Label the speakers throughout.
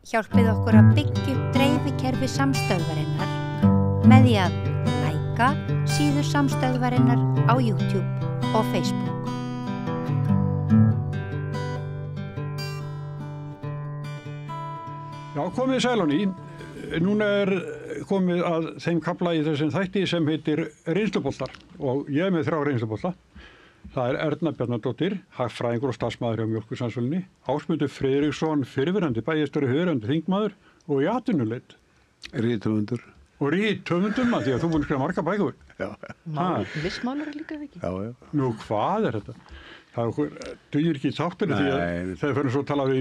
Speaker 1: hjálpið okkur að byggja upp dreifikerfi samstöðvarinnar með því að læka síður samstöðvarinnar á YouTube og Facebook.
Speaker 2: Já, komið sæl á ný. Núna komið að þeim kafla í þessum þætti sem heitir reynsluboltar og ég með 3 reynslubolta. Það Erna Bjarnadóttir, hagfræðingur og starfsmaður hjá Mjólkursamsölunni, Ásmundur Friðriksson, fyrrverandi bæjarstjóri, fyrrverandi þingmaður og í atvinnuleit.
Speaker 3: Rithöfundur.
Speaker 2: Og rithöfundur maður, því að þú búin að skrifa marga bækur.
Speaker 3: Já.
Speaker 4: Vissmálari líka ekki?
Speaker 3: Já.
Speaker 2: Nú, hvað þetta? Það dugir ekki í þáttunni því að þegar fyrir svo að tala við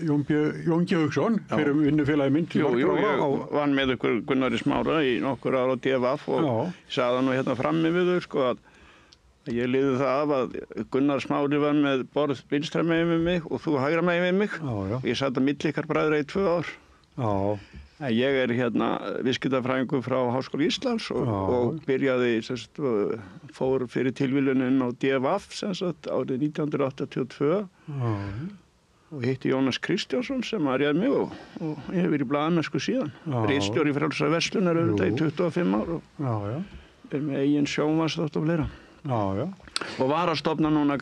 Speaker 2: Jón Georgsson, fyrir vinnufélagi minn til
Speaker 5: Jú, ég vann með ykkur Gunnari Smára í nokkur ára á DFF og ég sagði nú hérna frammi við þau, sko, að ég liði það af að Gunnar Smári var með borð vinstra megin við mig og þú hægra megin við mig. Já. Ég satt að milli ykkar bræðra í 2 ár. Já. Ég hérna viðskiptafræðingur frá Háskóla Íslands og byrjaði, fór fyrir tilviljunin á DFF árið 1982 og hitti Jónas Kristjánsson sem réð mig og ég hef verið í blaðamennsku síðan. Ritstjóri Frjálsrar verslunar auðvitað í 25 ár og með eigin sjónvarpsþátt og fleira. Og var að stofna núna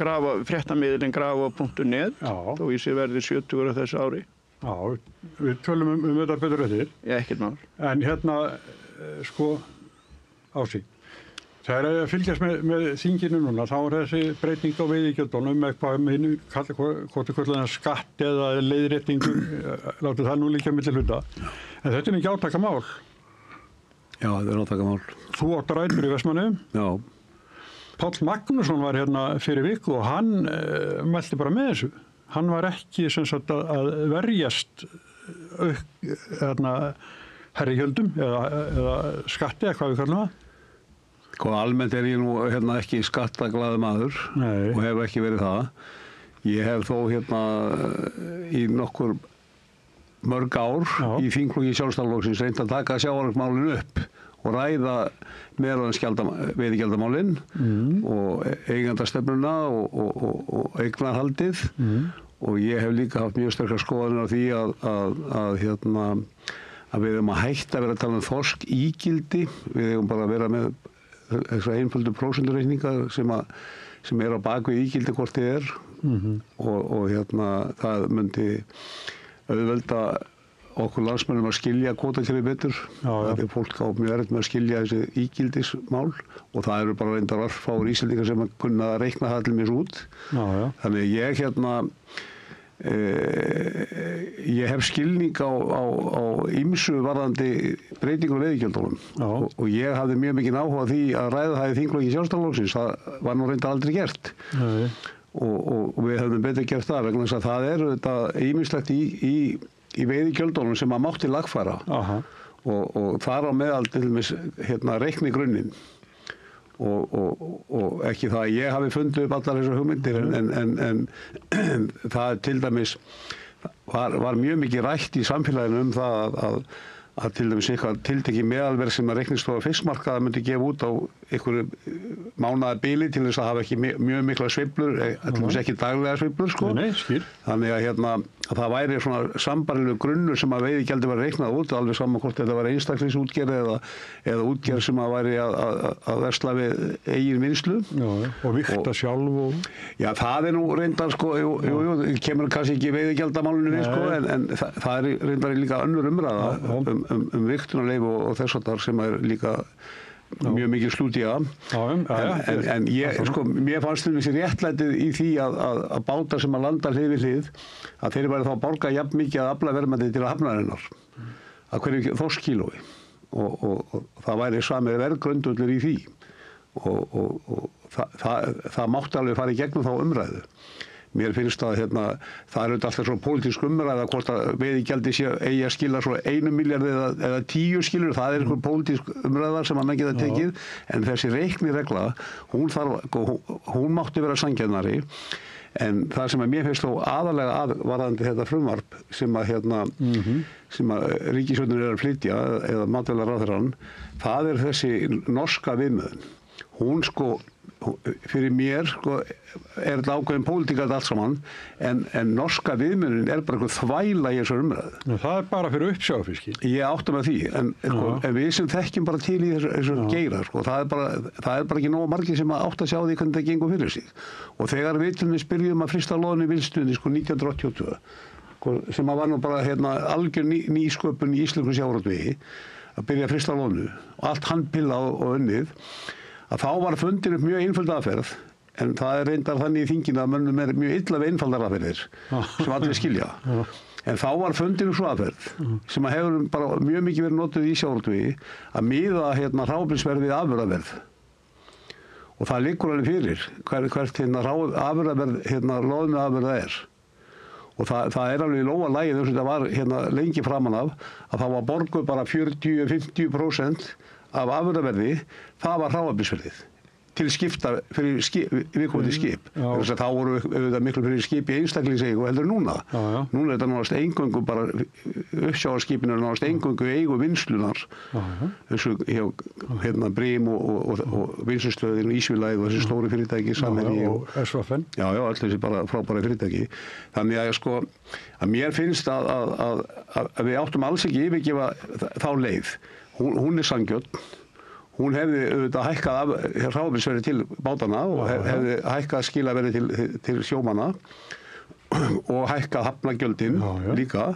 Speaker 5: fréttamiðilinn Grafa.net þó ég sé verði 70 á þessu ári.
Speaker 2: Já, við tölum þetta betur eftir.
Speaker 5: Já, ekkert mál.
Speaker 2: En hérna, Ási, það að fylgjast með þinginu núna, þá þessi breyting á veiðigjöldunum með hvort skatt eða leiðréttingu, látið það nú líka milli hluta. En þetta mikið átakamál.
Speaker 3: Já, þetta átakamál.
Speaker 2: Þú átt rætur í Vestmannaeyjum.
Speaker 3: Já.
Speaker 2: Páll Magnússon var hérna fyrir viku og hann mælti bara með þessu. Hann var ekki að verjast herrigjöldum eða skatti eða hvað við kallum það.
Speaker 3: Almennt ég nú ekki skattaglaður maður. Nei. Og hef ekki verið það. Ég hef þó í nokkur mörg ár í þingflokki Sjálfstæðisflokksins reynt að taka sjávarútvegsmálin upp og ræða meðal veiðigjaldamálin og eigendastefnuna og eignarhaldið. Og ég hef líka haft mjög sterkar skoðanir á því að við erum að hætta að vera að tala þorsk ígildi. Við erum bara að vera með þessar einföldu prósentureikninga sem á bakvið ígildi hvort þið og það myndi auðvelda okkur landsmönnum að skilja kvótakerfið betur. Þegar fólk á mjög erfitt með að skilja þessi ígildismál og það eru bara reyndar örfáir Íslendingar sem kunna að reikna það til mér út. Þannig ég hef skilning á ýmsu varðandi breytingur á veiðigjöldunum og ég hafði mjög mikinn áhuga á því að ræða það í þingflokki Sjálfstæðisflokksins. Það var nú reyndar aldrei gert. Og við höfum betur gert það vegna þess að það þetta ýmislegt í veiðigjöldunum sem að mátti lagfæra og þar á meðal til dæmis reiknigrunnin og ekki það að ég hafi fundið upp allar þessar hugmyndir en það til dæmis var mjög mikið rætt í samfélaginu það að til dæmis eitthvað tiltekið meðalverð sem að reiknistofa fiskmarkaða myndi gefa út á einhverju mánaðarbili til þess að hafa ekki mjög mikla sveiflur, til dæmis ekki daglega sveiflur, Þannig að það væri svona sambærilegur grunnur sem að veiðigjaldi var reiknað út, alveg saman hvort þetta var einstaklingsútgerð eða útgerð sem að væri að versla við eigin vinnslu.
Speaker 2: Og vigta sjálf og...
Speaker 3: Já, það nú reyndar, kemur kannski ekki veiðigjaldamálinu við, en það reyndar líka önnur umræða vigtunarleyfi og þess að sem líka mjög mikið stúdía. En mér fannst þessi réttlætið í því að bátar sem að landa hlið við hlið, að þeir væri þá að borga jafn mikið að aflaverðmæti til að hafnarinnar að hverju þorskkílói og það væri sami verðgrundvöllur í því og það mátti alveg fara í gegnum þá umræðu. Mér finnst að það alltaf svona pólitísk umræða hvort að veiðigjaldi eigi að skila svona 1 milljarð eða 10 skilur, það einhver pólitísk umræða sem að menn geta tekið, en þessi reikniregla, hún mátti vera sanngjarnari, en það sem að mér finnst þó aðalega varðandi þetta frumvarp sem að ríkisstjórnin að flytja eða matvælaráðherrann, það þessi norska viðmiðun. Hún fyrir mér sko, er þetta ákveðin pólitík allt saman en norska viðmiðunin er bara eitthvað þvæla í þessar umræðu.
Speaker 2: Það er bara fyrir uppsjáfiski.
Speaker 3: Ég átta með því en við sem þekkjum bara til í þessu geira sko, það er bara ekki nógu margir sem átta að sjá því hvernig það gengur fyrir sig. Og þegar við til dæmis byrjuðum að frysta loðnu í Vinnstunni sko 1982 sko, sem var nú bara algjör nýsköpun í íslensku sjávarútvegi að byrja að frysta loðnu og allt handpillað og unnið að þá var fundin upp mjög einföld aðferð en það er reyndar þannig í þinginu að mönnum er mjög illa við einfaldar aðferðir sem allir skilja. En þá var fundin upp svo aðferð sem að hefur bara mjög mikið verið notuð í sjávarútvegi að miða hráefnisverð við afurðaverð. Og það liggur alveg fyrir hvert afurðaverð loðnu afurða er. Og það er alveg í lóga lagið þess að það var lengi framan af að það var borguð bara 40-50% af afurðaverði, það var hráefnisverðið til skipta fyrir viðkomandi skip. Þess að þá voru auðvitað miklu fyrir skip í einstaklingseigu heldur núna. Núna er þetta nánast eingöngu bara uppsjávarskipinu er nánast eingöngu eigu vinslunar. Þessu Brim og Vinnslustöðin og Ísvilæð og þessi stóru fyrirtæki Samherji
Speaker 2: og SVFN.
Speaker 3: Já, öll þessi bara frábæra fyrirtæki. Þannig að sko að mér finnst að við áttum alls ekki yfirgefa þá leið. Hún er sanngjörn. Hún hefði auðvitað hækkað hráefnisverði til bátana og hefði hækkað skilaverði til sjómanna og hækkað hafnagjöldin líka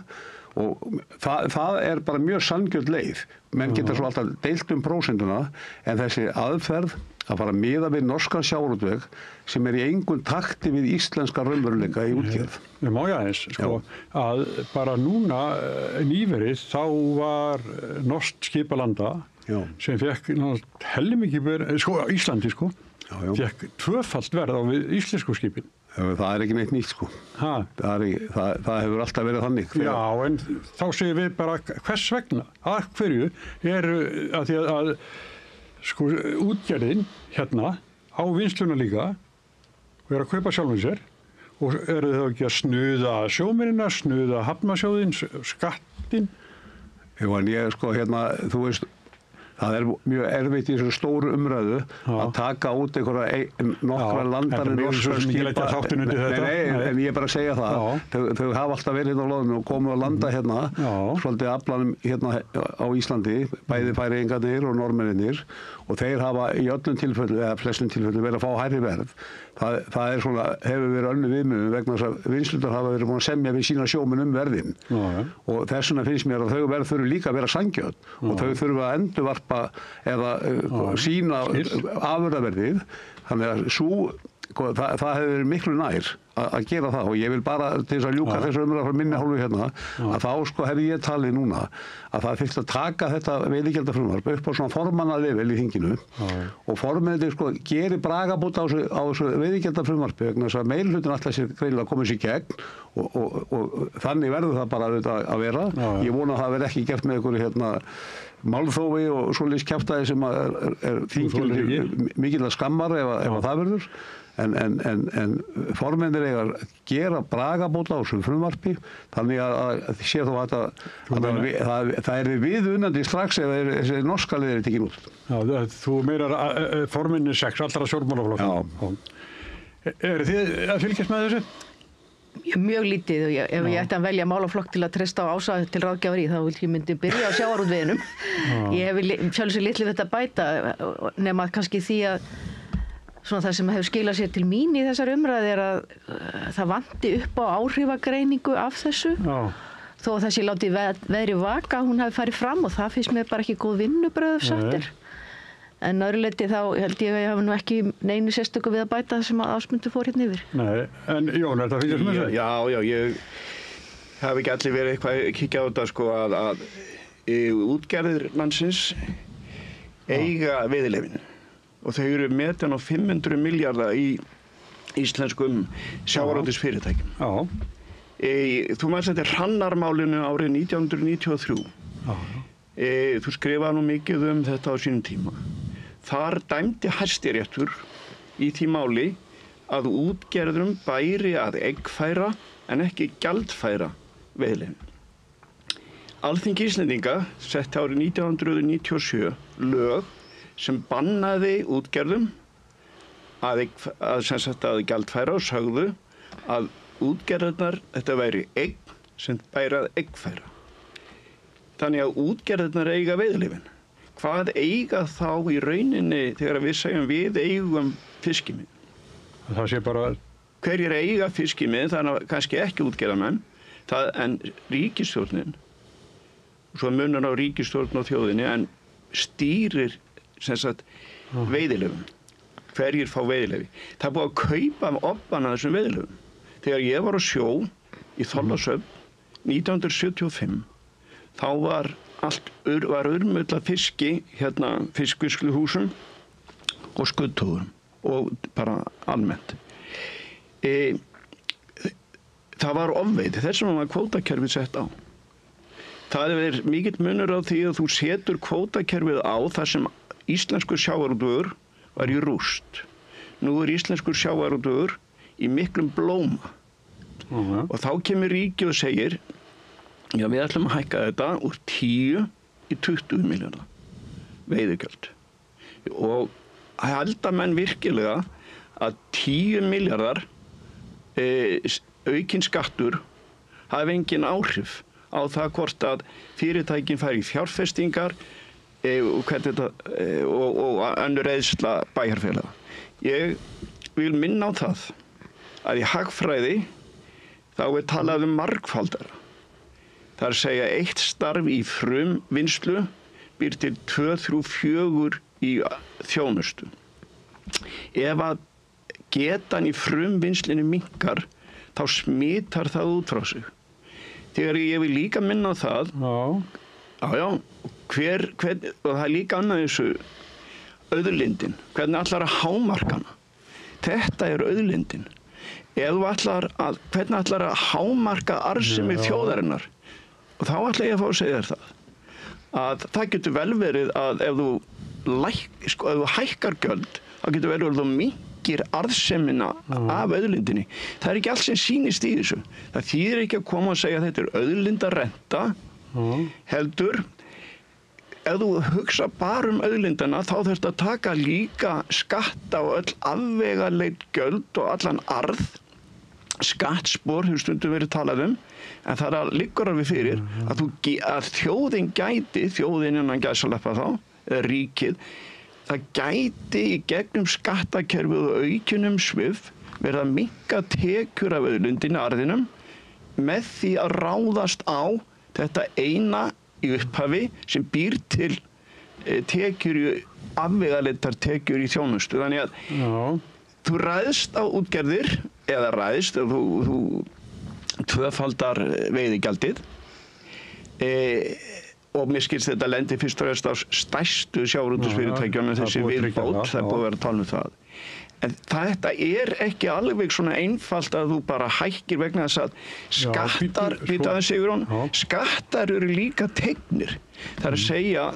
Speaker 3: og það er bara mjög sanngjörn leið. Menn geta svo alltaf deilt prósentuna en þessi aðferð að fara miða við norskan sjávarútveg sem er í engum takti við íslenska raunveruleika í útgerð.
Speaker 2: Ég má aðeins, sko, að bara núna nýverið þá var norskt skipalanda sem fekk helmikið verið, sko, Íslandi, sko, fekk tvöfalt verð á við íslensku skipin.
Speaker 3: Það er ekki neitt nýtt, sko. Það hefur alltaf verið þannig.
Speaker 2: Já, en þá segir við bara hvers vegna, af hverju er að því að sko, útgerðin á vinnsluna líka og er að kaupa sjálfum sér og eru þau ekki að snuða sjómennina, snuða hafnasjóðin, skattinn?
Speaker 3: Jú, en ég, sko, þú veist, það er mjög erfitt í þessu stóru umræðu að taka út nokkra landar norska skipa. En ég er bara að segja það. Þau hafa alltaf verið á loðnu og komið að landa svolítið aflanum á Íslandi, bæði Færeyingarnir og Norðmennirnir og þeir hafa í öllum tilfellum, eða flestum tilfellum verið að fá hærri verð. Það er svona, hefur verið önnur viðmiðun vegna þess að vinnslundar hafa verið búin að semja við sína sjómenn verðin. Og þess vegna finnst mér að þau verð þurfi líka að vera sanngjörn og þau þurfi að endurvarpa eða sína afurðaverðið. Þannig að það hefur verið miklu nær að gera það og ég vil bara til þess að ljúka þessu umræðu frá minni hálfu að þá hef ég talið núna að það þyrfti að taka þetta veiðigjaldafrumvarp upp á svona formannalevel í þinginu og formennir gerir bragabót á þessu veiðigjaldafrumvarpi vegna þess að meirihlutin ætlar sér greinilega að koma sér í gegn og þannig verður það bara að vera. Ég vona að það verði ekki gert með einhverju málþófi og svoleiðis kjaftaði sem er þingil mikilvægt skammar ef það verður. En formennir eiga að gera bragabót á þessum frumvarpi þannig að sé þó að það er viðunandi strax ef þessi norska leið er tekin út.
Speaker 2: Já, þú meinar formennir 6 allra stjórnmálaflokkum. Eru þið að fylgjast með þessu?
Speaker 4: Mjög lítið og ef ég ætti að velja málaflokk til að treysta á Ása til ráðgjafar í þá vil ég myndi byrja á sjávarútveginum. Ég hef sjálf sér litlu þetta bæta nema kannski því að svona það sem hefur skilað sér til mín í þessar umræði er að það vanti upp á áhrifagreiningu af þessu. Þó að þessi láti veðri vaka, hún hafi farið fram og það finnst mér bara ekki góð vinnubröð sattir. En öðru leyti þá held ég að ég hafi nú ekki neinu sérstöku við að bæta það sem Ásmundur fór hérna yfir.
Speaker 2: Nei, en Jón, er þetta fylgjast með þessu?
Speaker 5: Já, ég hef ekki allir verið eitthvað að kíkja á þetta sko að útgerðir landsins eiga veiðileyfin og þau eru metin á 500 milljarða í íslenskum sjávarútvegsfyrirtækjum. Þú maður þetta Hrannarmálinu árið 1993. Þú skrifaði nú mikið þetta á sínum tíma. Þar dæmdi Hæstiréttur í því máli að útgerðum bæri að eggfæra en ekki gjaldfæra veiðileyfin. Alþingi Íslendinga setti árið 1997 lög sem bannaði útgerðum að gjaldfæra og sögðu að útgerðirnar, þetta væri eign sem bæri að eignfæra. Þannig að útgerðirnar eiga veiðileyfin. Hvað eiga þá í rauninni þegar við segjum við eigum fiskimið?
Speaker 2: Það sé bara...
Speaker 5: Hverjir eiga fiskimið, þannig að kannski ekki útgerðarmenn, en ríkisstjórnin, svo munur á ríkisstjórn og þjóðinni, en stýrir veiðileyfum. Hverjir fá veiðileyfi? Það er búið að kaupa ofan að þessum veiðileyfum. Þegar ég var á sjó í Þorlákshöfn 1975, þá var urmull af fiski, fiskvinnsluhúsum og skuddhúðum og bara almennt. Það var ofveiði, þess vegna var kvótakerfið sett á. Það er mikill munur á því að þú setur kvótakerfið á þar sem íslenskur sjávarútvegur var í rúst. Nú er íslenskur sjávarútvegur í miklum blóma. Og þá kemur ríkið og segir, já, við ætlum að hækka þetta úr 10 í 20 milljarða veiðigjöld. Og halda menn virkilega að 10 milljarðar aukinn skattur hafi engin áhrif á það hvort að fyrirtækin fari í fjárfestingar og önnur eyðsla bæjarfélaga. Ég vil minna á það að í hagfræði þá er talað margfaldara. Það er að segja eitt starf í frumvinnslu býr til 2, 3, 4 í þjónustu. Ef að getan í frumvinnslinni minnkar, þá smitar það út frá sig. Þegar ég vil líka minna á það, og það er líka annað þessu auðlindin, hvernig ætlar að hámarka hana. Þetta er auðlindin. Hvernig ætlar að hámarka arðsemi þjóðarinnar? Og þá ætla ég að fá að segja þér það. Að það getur vel verið að ef þú hækkar gjöld, þá getur vel verið að þú minnkir arðsemina af auðlindinni. Það er ekki allt sem sýnist í þessu. Það þýðir ekki að koma og segja að þetta er auðlindarenta, heldur. Ef þú hugsa bara auðlindana, þá þurft að taka líka skatta og öll afvegaleidd gjöld og allan arð. Skattspor hefur stundum verið talað en það liggur alveg fyrir að þjóðin gæti, þjóðin innan gæsalappa þá, eða ríkið, það gæti í gegnum skattakerfið og aukinum svif verið að minnka tekjur af auðlindinni arðinum með því að ráðast á þetta eina í upphafi sem býr til tekjur í afvegaleiddar tekjur í þjónustu. Þannig að þú ræðst á útgerðir eða ræðst ef þú tvöfaldar veiðigjaldið og mér skilst þetta lendir fyrst og fremst á stærstu sjávarútvegsfyrirtækjunum þessi viðbót, það er búið að vera að tala um það. En þetta er ekki alveg svona einfalt að þú bara hækkir vegna þess að skattar, vitaðu Sigurjón, skattar eru líka tegnir. Það er að segja,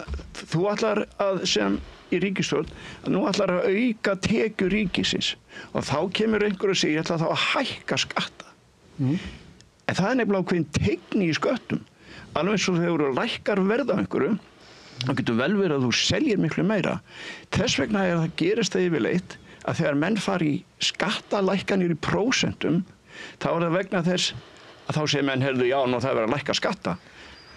Speaker 5: þú ætlar að sem í ríkisstjórn, að nú ætlar að auka tekjur ríkisins og þá kemur einhver og segir, ég ætla þá að hækka skatta. En það er nefnilega ákveðin tegni í sköttum. Alveg eins og þegar þú lækkar verð á einhverju, þá getur vel verið að þú seljir miklu meira. Þess vegna er það gerist það yfirleitt að þegar menn fari í skattalækkanir í prósentum, þá er það vegna þess að þá segir menn, heyrðu, já, nú það er verið að lækka skatta.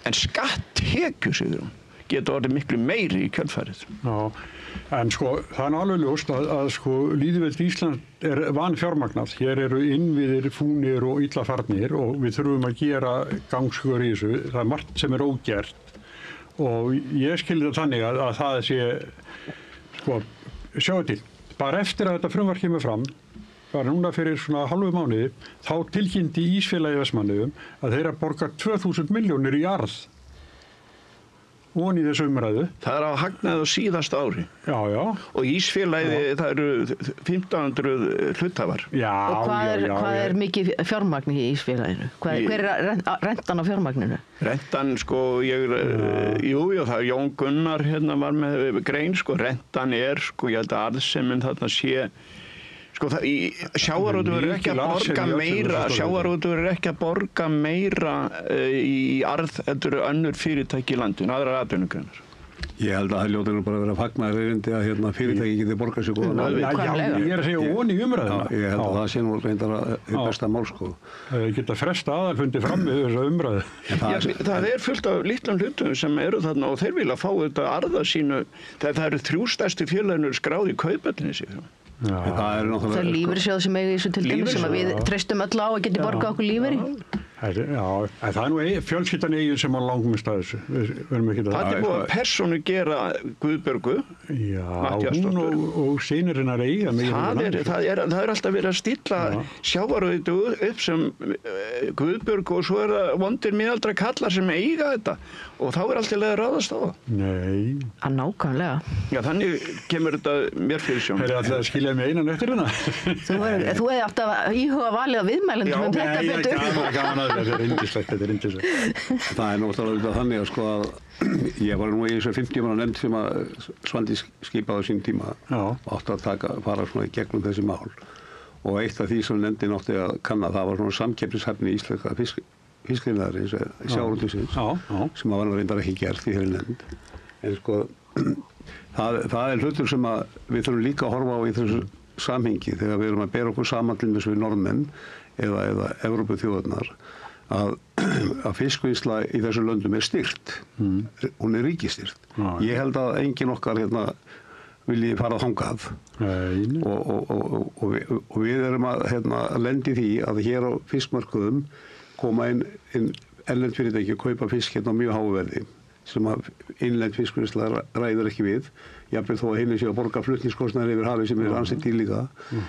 Speaker 5: En skatttekjur, segir hún, getur orðið miklu meiri í kjölfarið.
Speaker 2: Já, en sko, það er alveg ljóst að sko lýðveldi Ísland er vanfjármagnað. Hér eru innviðir, fúnir og illa farnir og við þurfum að gera gangskur í þessu. Það er margt sem er ógert og ég skilði það þannig að það sé, sko, sjáu til. Bara eftir að þetta frumvarp kemur fram, bara núna fyrir svona hálfu mánuði, þá tilkynnti Ísfélagi Vestmannaeyjum að þeir að borga 2000 milljónir í arð ofan í þessu umræðu. Það
Speaker 5: er á hagnaði á síðasta ári.
Speaker 2: Já, já.
Speaker 5: Og Ísfélagi, það eru 1500 hluthafar.
Speaker 2: Já,
Speaker 4: hvað er mikið fjármagn í Ísfélaginu? Hver er rentan á fjármagninu?
Speaker 5: Rentan, sko, það er Jón Gunnar hérna var með grein, sko, rentan er, sko, ég held að arðsemin þarna sé, sko, sjávarútvegur er ekki að borga meira í arð heldur önnur fyrirtæki í landinu, aðrar atvinnugreinar.
Speaker 3: Ég held að það hljóti nú bara að vera fagnaðarerindi að fyrirtæki geti borgað sér góðan
Speaker 2: Já, ég er að segja von í umræðina.
Speaker 3: Ég held að það sé nú reyndar að besta mál, sko.
Speaker 2: Það geta fresta aðalfundi fram við þessa umræðu.
Speaker 5: Það fullt af litlum hlutum sem eru þarna og þeir vilja fá þetta arða sínu. Það eru 3 stærstu félaginu skráð í Kauphöllinni sig.
Speaker 4: Það er lífeyrissjóð sem eiga í þessu til dæmis sem við treystum öll á að geti borgað okkur lífeyri.
Speaker 2: Já, það er nú fjölskyldan eigin sem á langmest að þessu.
Speaker 5: Það er búið að persónu gera Guðbjörgu.
Speaker 2: Já, hún og synirinnar eiga.
Speaker 5: Það er alltaf verið að stilla sjávarútveginn upp sem Guðbjörgu og svo er það vondir miðaldra kallar sem eiga þetta og þá er alltaf að ráðast á það.
Speaker 2: Nei.
Speaker 4: Að nákvæmlega.
Speaker 5: Já, þannig kemur þetta mér fyrir sjón.
Speaker 2: Það er alltaf að skilja mig einan eftir hérna.
Speaker 4: Þú hefði alltaf íhuga valið á viðmælendum um þetta betur.
Speaker 2: Þetta er yndislegt.
Speaker 3: Það er náttúrulega þannig að sko að ég var nú í þessu 50 manna nefnd sem að Svandís skipaði á sín tíma og átti að fara svona í gegnum þessi mál og eitt af því sem nefndin átti að kanna það var svona samkeppnishæfni íslenska fiskveiðiðarins sjávarútvegsins sem að var reyndar ekki gert í þeirri nefnd en sko það er hlutur sem að við þurfum líka að horfa á í þessu samhengi þegar við erum að bera okkur saman til þess við Norðmenn eða Evrópuþjóðirnar að fiskvinnsla í þessum löndum er styrt. Hún er ríkistýrt. Ég held að enginn okkar vilji fara þangað og við erum að lendi því að hér á fiskmarkuðum koma inn erlend fyrirtæki að kaupa fisk á mjög háu verði sem að innlend fiskvinnsla ræður ekki við. Jafnvel þó að hinni sé að borga flutningskostnaðir yfir hafi sem ansett dýr líka.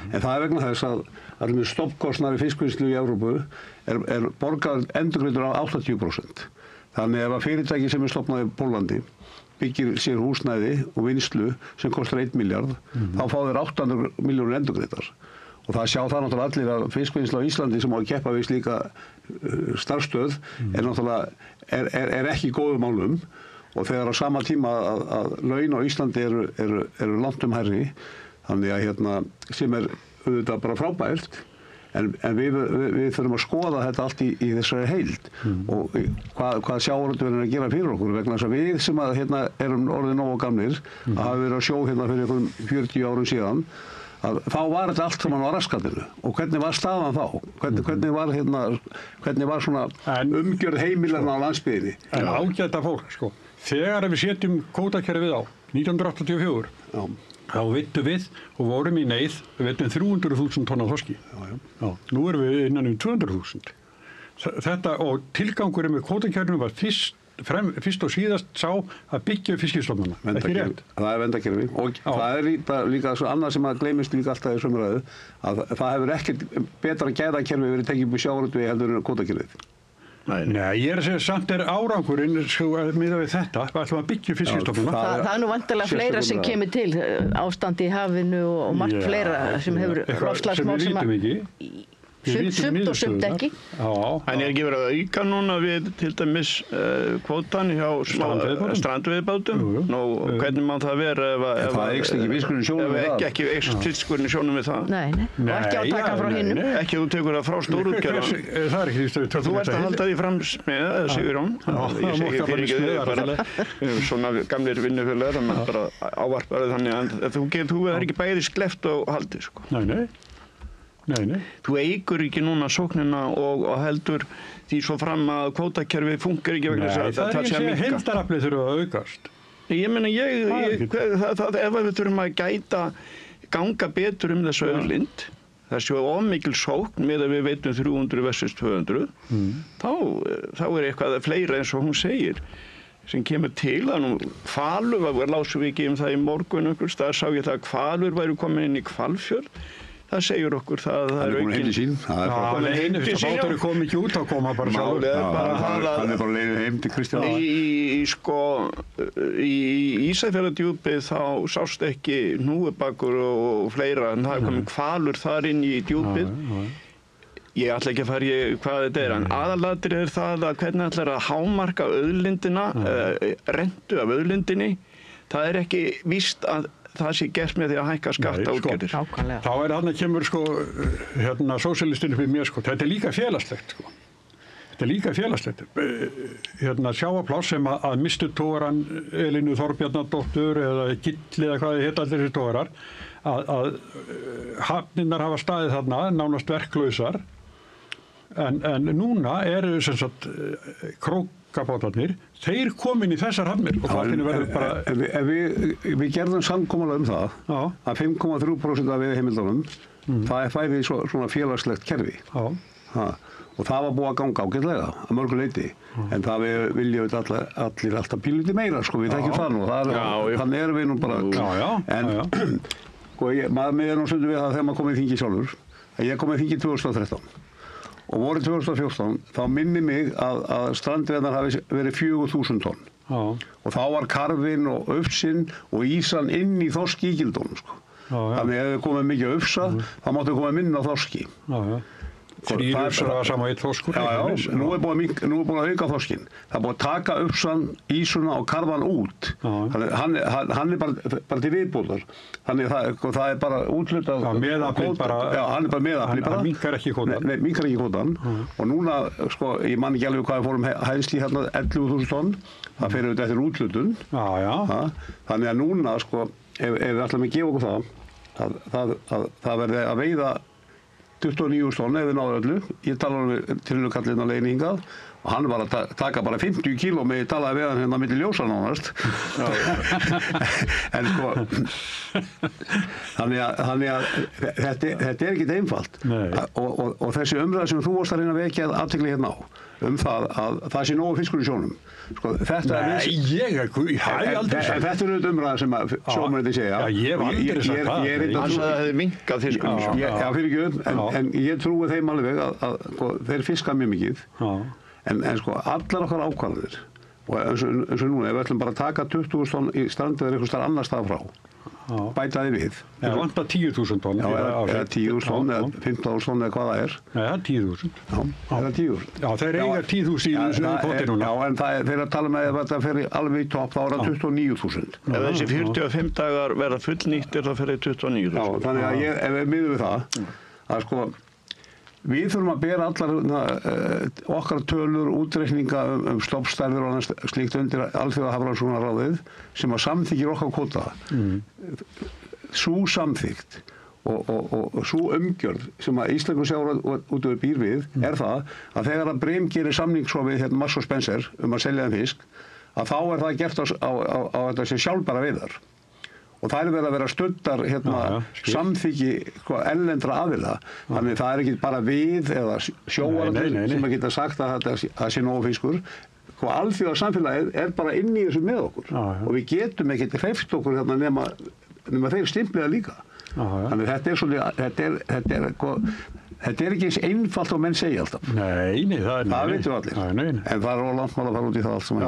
Speaker 3: En það er vegna þess að allir stoppkostnaðir fiskvinnslu í Evrópu er borgað endurgreiddur á 80%. Þannig ef að fyrirtæki sem er stofnað í Póllandi byggir sér húsnæði og vinnslu sem kostar 1 milljarð, þá fá þeir 800 milljónir endurgreiddar. Og það sjá það náttúrulega allir að fiskvinnsla á Íslandi sem á að keppa við slíka starfsstöð er náttúrulega er ekki í góðum málum og þegar á sama tíma að laun á Íslandi eru langt hærri þannig að sem er auðvitað bara frábært en við þurfum að skoða þetta allt í þessari heild og hvað sjávarútvegurinn er að gera fyrir okkur vegna þess að við sem erum orðið nógu gamlir að hafa verið að sjó fyrir einhverjum 40 árum síðan að þá var þetta allt saman á raskatinu og hvernig var staðan þá? Hvernig var svona umgjörð heimilarna á landsbyggðinni?
Speaker 2: En ágæta fólk, sko. Þegar við setjum kvótakerfið á 1984, þá veittum við og vorum í neyð, við veittum 300.000 tonna þorski. Nú erum við innan 200.000. Þetta og tilgangurinn með kvótakerfinu var fyrst og síðast sá að byggja fiskistofnana. Ekki rétt.
Speaker 3: Það er vendakerfi og það er líka svo annað sem að gleymist líka alltaf í sömu ræðu að það hefur ekkert betra gæðakerfi verið tekið upp í sjávarútvegi heldur en kvótakerfið.
Speaker 2: Nei, ég er að segja samt árankurinn miðað við þetta, við ætlum að byggja fiskistofnana.
Speaker 4: Það er nú vantilega fleira sem kemur til, ástandi í hafinu og margt fleira sem hefur loftslagsmál sem
Speaker 2: við vitum ekki.
Speaker 4: Sumt og sumt ekki.
Speaker 5: En er ekki verið að auka núna við til dæmis kvótan hjá strandveiðibátum? Nú, hvernig má það vera ef
Speaker 3: það eykst ekki fiskurinn sjónum við það?
Speaker 5: Ekki eykst fiskurinn sjónum við það?
Speaker 4: Nei, og ekki á að taka frá hinnum.
Speaker 5: Ekki að þú tekur það frá stórútgerðan.
Speaker 2: Það er ekki því
Speaker 5: þú ert að halda því fram með, Sigurjón. Ég segi fyrir ekki þau bara svona gamlir vinnufélagar að maður bara ávarpaði þannig að þú er ekki bæði sleppt og haldið, sko.
Speaker 2: Nei.
Speaker 5: Þú eykur ekki núna sóknina og heldur því svo fram að kvótakerfið funkar ekki vegna þess að
Speaker 2: það sé að minnka. Heildaraflið þurfa að aukast.
Speaker 5: Ég meina, ef við þurfum að ganga betur þessu auðlind, það sé of mikil sókn með að við veitum 300 versus 200, þá er eitthvað fleira eins og hún segir sem kemur til að nú hvalur, lásum við ekki það í morgun einhvers staðar, sá ég það að hvalur væru komin inn í Hvalfjörð. Það segir okkur það er
Speaker 3: aukin.
Speaker 2: Það er einu fyrst að báturinn kom ekki út, þá kom hann bara sjálfur.
Speaker 3: Hann er bara leiðið heim til Kristján.
Speaker 5: Í Ísafjarðardjúpið þá sást ekki hnúfubakur og fleira, en það er komin hvalur þar inn í djúpið. Ég ætla ekki að fara í hvað þetta er, en aðalatriðið er það að hvernig ætlar að hámarka auðlindina, rentu af auðlindinni. Það er ekki víst að það sé gert með því að hækka skatta útgerðir.
Speaker 2: Þá er hann að kemur sósíalistinn upp í mér, þetta er líka félagslegt, Þetta er líka félagslegt. Sjávarpláss sem að mistu togaran Elínu Þorbjarnardóttur eða Gilli eða hvað þið heita allir þessi togarar, að hafnirnar hafa staðið þarna nánast verklausar, en núna eru sem sagt krókabátarnir, þeir komin í þessar hafnir og það verður bara...
Speaker 3: Við gerðum samkomulag það að 5,3% af veiðiheimildunum það færi svona félagslegt kerfi. Og það var búið að ganga ágætlega að mörgu leyti, en það viljum við allir alltaf píluti meira, sko, við þekkjum það nú, þannig erum við nú bara, en sko, maður nú stundum við það þegar maður kom í þingi sjálfur, að ég kom í þingi 2013 og vorið 2014 þá minni mig að strandveiðarnar hafi verið 4.000 tonn og þá var karfinn og ufsinn og ísan inn í þorskígildunum, sko, þannig ef við komum mikið ufsa, þá máttu koma minna á þorski.
Speaker 2: Þrír ufsar var sama eitt þorskur.
Speaker 3: Nú er búið að auka þorskinn. Það er búið að taka ufsan, ísuna og karfan út. Hann er bara til viðbótar. Þannig það er bara úthlutað.
Speaker 2: Meðafli bara.
Speaker 3: Já, hann er bara meðafli bara.
Speaker 2: Hann minnkar ekki kvótann.
Speaker 3: Nei, minnkar ekki kvótann. Og núna, sko, ég man ekki alveg hvað við fórum hæðsli hérna 11.000 tonn. Það fer auðvitað eftir úthlutun. Þannig að núna, sko, ef við ætlum að gefa okkur það verði að veiða 29 tonn ef við náðum öllu. Ég talaði með trilukallinn á leiðinni hingað og hann var að taka bara 50 kíló með ég talaði við hann hérna milli ljósa nánast. En sko, þannig að þetta er ekkert einfalt. Og þessi umræða sem þú varst að reyna að vekja athygli hérna á, það að það sé nógu fiskur í sjónum. Sko, þetta
Speaker 2: aldrei sagt.
Speaker 3: En þetta er auðvitað umræða sem sjómennirnir segja.
Speaker 2: Ég hef aldrei sagt það.
Speaker 5: Hann sagði að það hefði minnkað fiskur í sjónum.
Speaker 3: Já, fyrir ekki, en ég trúi þeim alveg að þeir fiska mjög mikið. En sko, allar okkar ákvarðanir, og eins og núna, ef við ætlum bara að taka 20.000 tonn í strandveiðar einhvers staðar annars staðar frá, bæta því við.
Speaker 2: Það vantar 10.000 tonn.
Speaker 3: Eða 10.000 tonn, eða 15.000 tonn, eða hvað það er.
Speaker 2: Nei, það er 10.000.
Speaker 3: Eða 10.000.
Speaker 2: Já, þeir eiga 10.000 í þessu kvóti núna.
Speaker 3: Já, en þeir eru að tala með ef þetta fer alveg í topp, þá er það 29.000.
Speaker 5: Ef þessi 45 dagar verða fullnýttir, þá fer það 29.000.
Speaker 3: Já, þannig að ef við miðum við það, að sko, við þurfum að bera allar okkar tölur, útreikninga stoppstærðir og annars slíkt undir Alþjóða Hafrannsóknaráðið sem að samþykir okkar kvóta. Sú samþykkt og sú umgjörð sem að Íslenskur sjávarútvegur býr við er það að þegar að Brim gerir samning svo við Marks og Spencer að selja þeim fisk, að þá er það gert á þetta sem sjálfbæra veiðar. Og það er verið að vera studdar samþykki erlendra aðila. Þannig það er ekki bara við eða sjóvarútvegur sem að geta sagt að það sé nógu fiskur. Alþjóða samfélagið er bara inn í þessu með okkur. Og við getum ekki hreyft okkur nema þeir stimpliða líka. Þannig þetta er ekki eins einfalt og menn segja alltaf.
Speaker 2: Nei,
Speaker 3: það veitum við allir. En það er langt mál að fara út í það allt sem
Speaker 2: Já.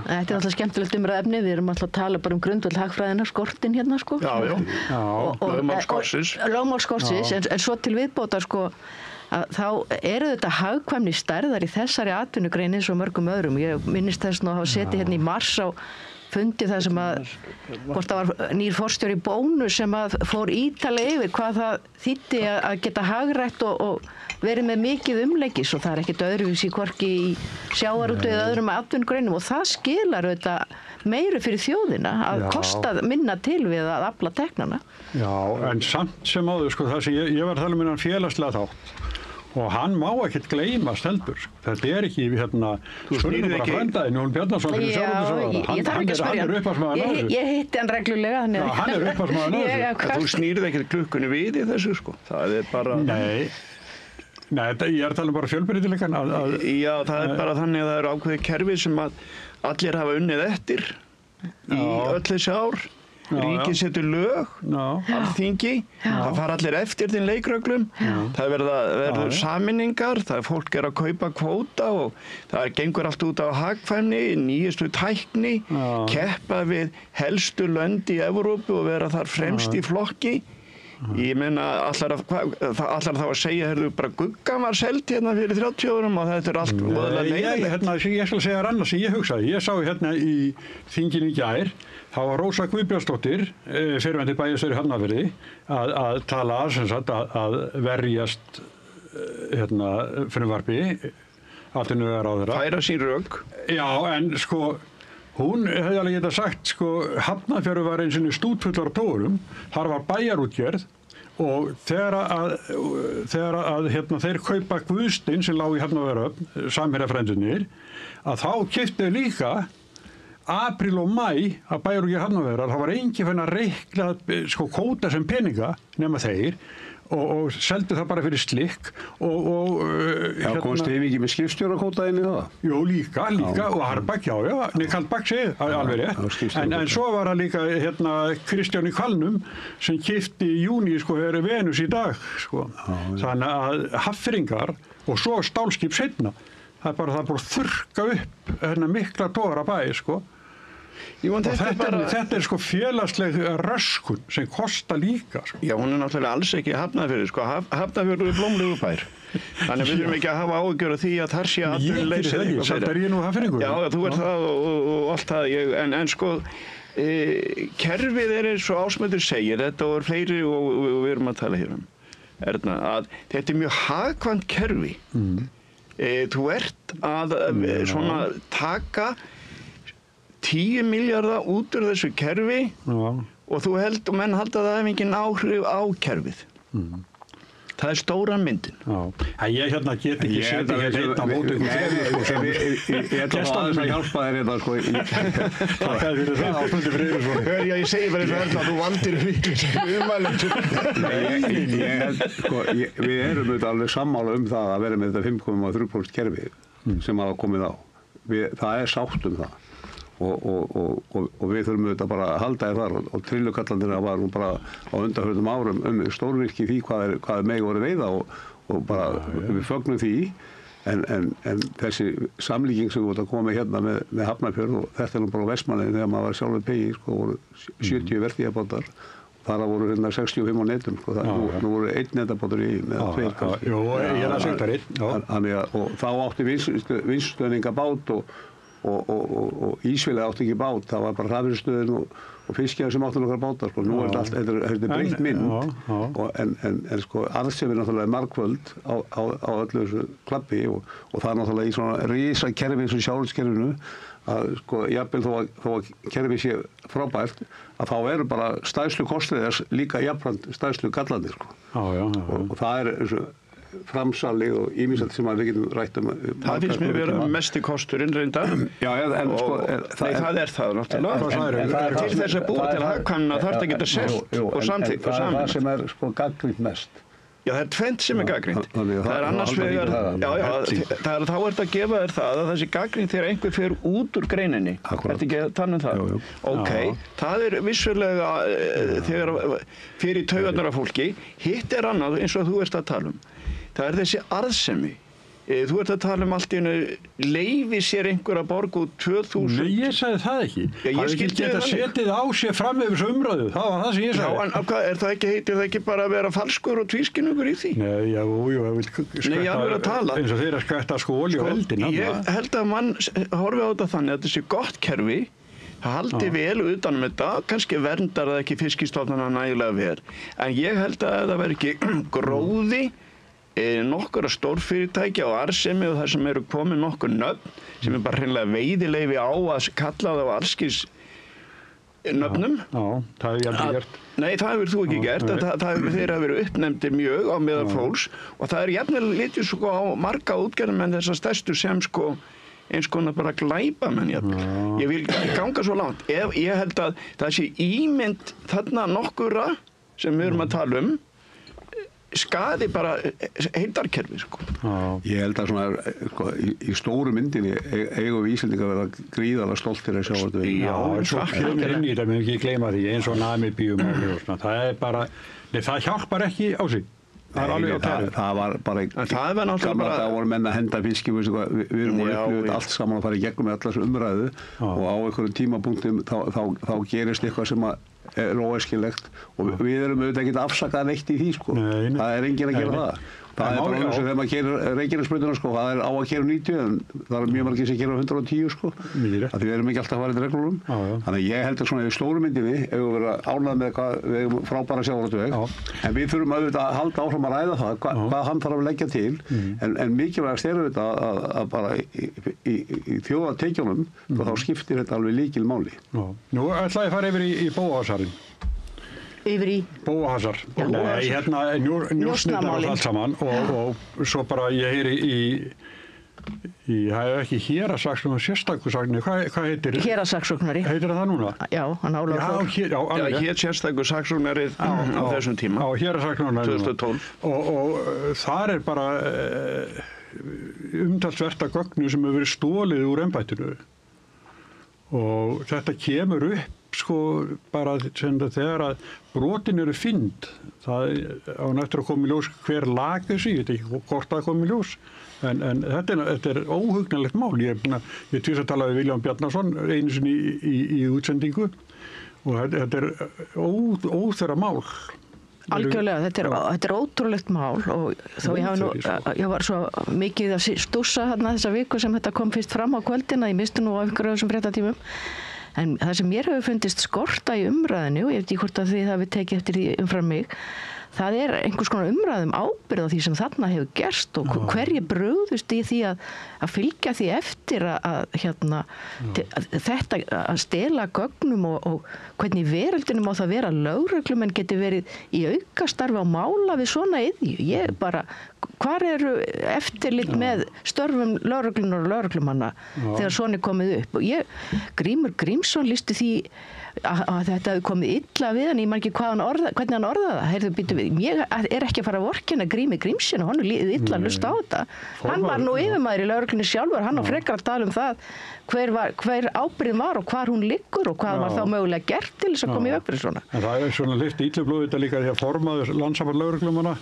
Speaker 4: Þetta er alltaf skemmtilegt umræðefni. Við erum alltaf að tala bara grundvöld hagfræðina, skortinn hérna, sko.
Speaker 5: Lögmál skortsins.
Speaker 4: Lögmál skortsins, en svo til viðbótar, sko, að þá eru þetta hagkvæmni stærðar í þessari atvinnugrein eins og mörgum öðrum. Ég minnist þess nú að hafa setið hérna í mars á fundi það sem að hvort það var nýr forstjóri Bónus sem að fór ítalega yfir hvað það þýddi að geta hagrætt og verið með mikið umleggis og það er ekkert öðruvísi hvorki í sjávarútvegi eða öðrum atvinnugreinum og það skilar auðvitað meiru fyrir þjóðina að kosta minna til við að afla teknana.
Speaker 2: Já, en samt sem áður, sko, það sem ég var að tala um innan félagslega þátt og hann má ekkert gleymast heldur. Þetta er ekki spurning bara frændaðin Jón Bjarnason fyrir sjávarútvegsráðherra. Hann er uppáhaldsmaður á þessu.
Speaker 4: Ég hitti hann reglulega.
Speaker 2: Já, hann er uppáhaldsmaður á þessu.
Speaker 5: Þú snýrð ekkert klukkunni við í þessu, sko. Það er bara...
Speaker 2: Nei, ég er að tala um bara fjölbreytileikann.
Speaker 5: Já, það er bara þannig að það eru ákveðið kerfi sem að allir hafa unnið eftir í öll þessi ár. Ríkið setur lög, Alþingi, það fara allir eftir þeim leikreglum, það verður sameiningar, það fólk er að kaupa kvóta og það gengur allt út á hagkvæmni, nýjustu tækni, keppa við helstu lönd í Evrópu og vera þar fremst í flokki. Ég meina, allar þá að segja, bara Guggan var seld hérna fyrir 30 árum og þetta er allt voðalega leiðilegt.
Speaker 2: Ég skal segja þér annars sem ég hugsaði. Ég sá hérna í þinginu í gær, þá var Rósa Guðbjartsdóttir, fyrrverandi bæjarstjóri í Hafnarfirði, að tala sem sagt að verjast frumvarpi atvinnuvegaráðherra.
Speaker 5: Færa sín rök.
Speaker 2: Já, en sko, hún hefði alveg getað sagt, sko, Hafnarfjörður var einu sinni stútfullar af togurum, þar var bæjarútgerð og þegar að þeir kaupa Guðstein sem lá í Hafnarfjörðarhöfn, samherjafrændurnir, að þá keyptu líka apríl og mæ að bæjarútgerð Hafnarfjörðar, það var engin fyrir að reikna sko kóta sem peninga nema þeir og seldu það bara fyrir slikk og
Speaker 3: komst þið ekki með skipstjórakóta inn í það?
Speaker 2: Jú, líka og Harbakk, Kaldbakk segir, alveg rétt. En svo var það líka Kristján í Hvalnum sem keypti í júní, sko, Venus í dag, sko. Þannig að Hafnfirðingar og svo stálskip seinna, það er bara að þurrka upp mikla togara bæ, sko.
Speaker 5: Jú, og
Speaker 2: þetta sko félagsleg röskun sem kostar líka, sko.
Speaker 5: Já, hún náttúrulega alls ekki Hafnarfjörður, sko. Hafnarfjörður blómlegur bær. Þannig við þurfum ekki að hafa áhyggjur af því að þar sé atvinnuleysi eitthvað
Speaker 2: fleira. Þetta ég nú Hafnfirðingur.
Speaker 5: Já, þú það og allt það. En sko, kerfið eins og Ásmundur segir, þetta og fleiri og við erum að tala hér Erna, að þetta mjög hagkvæmt kerfi. Þú ert að svona taka 10 milljarða út úr þessu kerfi og þú og menn halda það ef engin áhrif á kerfið. Það er stóran myndin.
Speaker 2: Ég get ekki setið einn á móti
Speaker 3: Ég ætla að hjálpa þér þetta, sko.
Speaker 2: Takk fyrir það, Ásmundur Friðriksson.
Speaker 5: Ég segi bara eins og Erna, þú valdir
Speaker 3: Við erum auðvitað alveg sammála það að vera með þetta 5,3% kerfi sem hafa komið á. Það er sátt það. Og við þurfum auðvitað bara að halda þér þar og trillukallandina var nú bara á undanförnum árum stórvirki því hvað megi voru veiða og bara við fögnum því en þessi samlíking sem við vorum að koma hérna með Hafnarfjörð og þetta nú bara á Vestmannaeyjum þegar maður var sjálfur pegi, sko, voru 70 vertíðabátar og þar voru 65 á netum, sko, nú voru 1 netabátur í með 2 kannski.
Speaker 2: Jú, ég að segja það
Speaker 3: og þá átti vinnstöðningabát og Ísfélagi átti ekki bát, það var bara Hrafnseturstöðin og fiskjar sem áttu nokkrar bátar, sko. Nú þetta er breytt mynd en sko arðsemi er náttúrulega margföld á öllu þessu klappi og það er náttúrulega í svona risa kerfi eins og sjávarútvegskerfinu að sko jafnvel þó að kerfi sé frábært að þá eru bara stærstu kostir þess líka jafnframt stærstu gallarnir, sko. Og það er þessu framsalið og ýmislegt sem við getum rætt
Speaker 5: Það finnst mér vera mesti kosturinn reynda.
Speaker 3: Já, en sko
Speaker 5: það er það náttúrulega. Til þess að búa til hagkvæmni þarf það að geta selt og samþykkt.
Speaker 3: Það er það sem er sko gagnrýnt mest.
Speaker 5: Já, það er tvennt sem er gagnrýnt. Það er annars vegar, þá ert að gefa þér það að þessi gagnrýnt þegar einhver fer út úr greininni. Ertu ekki að tala um það? Ok, það er vissulega þegar fyrir taugarnar af fólki. Hitt er annað eins og þú ert að tala um. Það er þessi arðsemi. Þú ert að tala um allt í einu leyfi sér einhver að borga út 2000.
Speaker 2: Nei, ég sagði það ekki. Það er ekki geta setið á sér fram yfir þessu umræðu. Það var það sem ég sagði.
Speaker 5: Já, en heitir það ekki bara að vera falskur og tvískinningur í því?
Speaker 2: Nei, ég vil skvætta eins og þeir að skvætta sko olíu og eldin.
Speaker 5: Ég held að mann horfi á þetta þannig að þetta sé gott kerfi. Það haldi vel utanum þetta, kannski verndar það ekki fiskistofnana nægilega vel. En ég held að það verði ekki gróði nokkura stórfyrirtækja og arðsemi og það sem eru komin nokkur nöfn sem er bara hreinlega veiðileyfi á að kalla það á allskis nöfnum.
Speaker 2: Já, það hef ég aldrei gert.
Speaker 5: Nei, það hefur þú ekki gert. Þeir hafa verið uppnefndir mjög á meðal fólks og það er jafnvel litið sko á marga útgerðarmenn þessar stærstu sem sko eins konar bara glæpamenn jafnvel. Ég vil ekki ganga svo langt. Ég held að það sé ímynd þarna nokkura sem við erum að tala um skaði bara heildarkerfi, sko.
Speaker 3: Ég held að svona sko, í stóru myndinni eigum við Íslendingar að vera gríðarlega stoltir að sjá þetta.
Speaker 2: Já, svo kemur inn í þetta, við ekki gleyma því, eins og Namibíum og svona. Það er bara, það hjálpar ekki á sig. Það er alveg á tæru. Það var bara gamla dag voru menn að henda fiski, við erum að upplifa allt saman að fara í gegnum með allar þessu umræðu og á einhverjum tímapunktum þá gerist eitthvað sem er óæskilegt og við erum auðvitað ekki að afsaka neitt í því, sko. Það er enginn að gera það.
Speaker 3: Það er bara eins og þegar maður keyrir Reykjanesbrautina sko, það er á að keyra 90 en það er mjög margir sem keyra 110 sko. Því við erum ekki alltaf að fara í reglunum. Þannig að ég held að svona í stóru myndinni ef við verðum ánægð með hvað við hefum frábæra sjávarútveg. En við þurfum auðvitað að halda áfram að ræða það, hvað hann þarf að leggja til. En mikilvægast er auðvitað að bara í þjóðartekjunum þá skiptir þetta alveg lykilmáli.
Speaker 2: Nú ætla ég að fara yfir í Bóasarinn.
Speaker 4: Yfir í?
Speaker 2: Bóahasar. Nei, hérna njósnirnar og allt saman og svo bara ég heyri það er ekki héraðssaksóknari, sérstakur saksóknari, hvað heitir það?
Speaker 4: Héraðssaksóknari.
Speaker 2: Heitir það núna?
Speaker 4: Já, hann Ólafur Þór.
Speaker 5: Já, hér sérstakur saksóknari á þessum tíma.
Speaker 2: Já, héraðssaksóknari
Speaker 5: 2012.
Speaker 2: Og þar er bara umtalsvert af gögnu sem hefur verið stólið úr embættinu og þetta kemur upp sko bara þegar að brotin eru fynd það á nættur að koma í ljós hver lag þessu, ég veit ekki hvort það kom í ljós en þetta er óhugnalegt mál. Ég tvís að tala við Vilhjálm Bjarnason einu sinni í útsendingu og þetta er óþverra mál.
Speaker 4: Algjörlega, þetta er ótrúlegt mál og þó ég var svo mikið að stússa þessa viku sem þetta kom fyrst fram á kvöldina, ég misti nú á einhverjum þessum fréttatímum. En það sem mér hefur fundist skorta í umræðinu, og ég veit ekki hvort að þið hafið tekið eftir því umfram mig, það er einhvers konar umræðum ábyrgð á því sem þarna hefur gerst og hverju brugðust í því að fylgja því eftir þetta að stela gögnum og hvernig veröldinu má það vera lögreglumenn geti verið í aukastarfi á mála við svona iðju. Ég bara, hvar eru eftirlit með störfum lögreglunar og lögreglumanna þegar svona er komið upp? Og Grímur Grímsson lýsti því að þetta hefði komið illa við hann, ég man ekki hvernig hann orðaði það. Heyrðu, býtu við, ég er ekki að fara að vorkenna Grími Grímsson og hann er líðið illa að hlusta á þetta. Hann var nú yfirmaður í lögreglunni sjálfur, hann á frekar að tala um það hver ábyrgðin var og hvar hún liggur og hvað var þá mögulega gert til þess að koma í veg fyrir svona.
Speaker 2: En það er svona lift illublóð þetta líka því að formaður landssamband lögreglumanna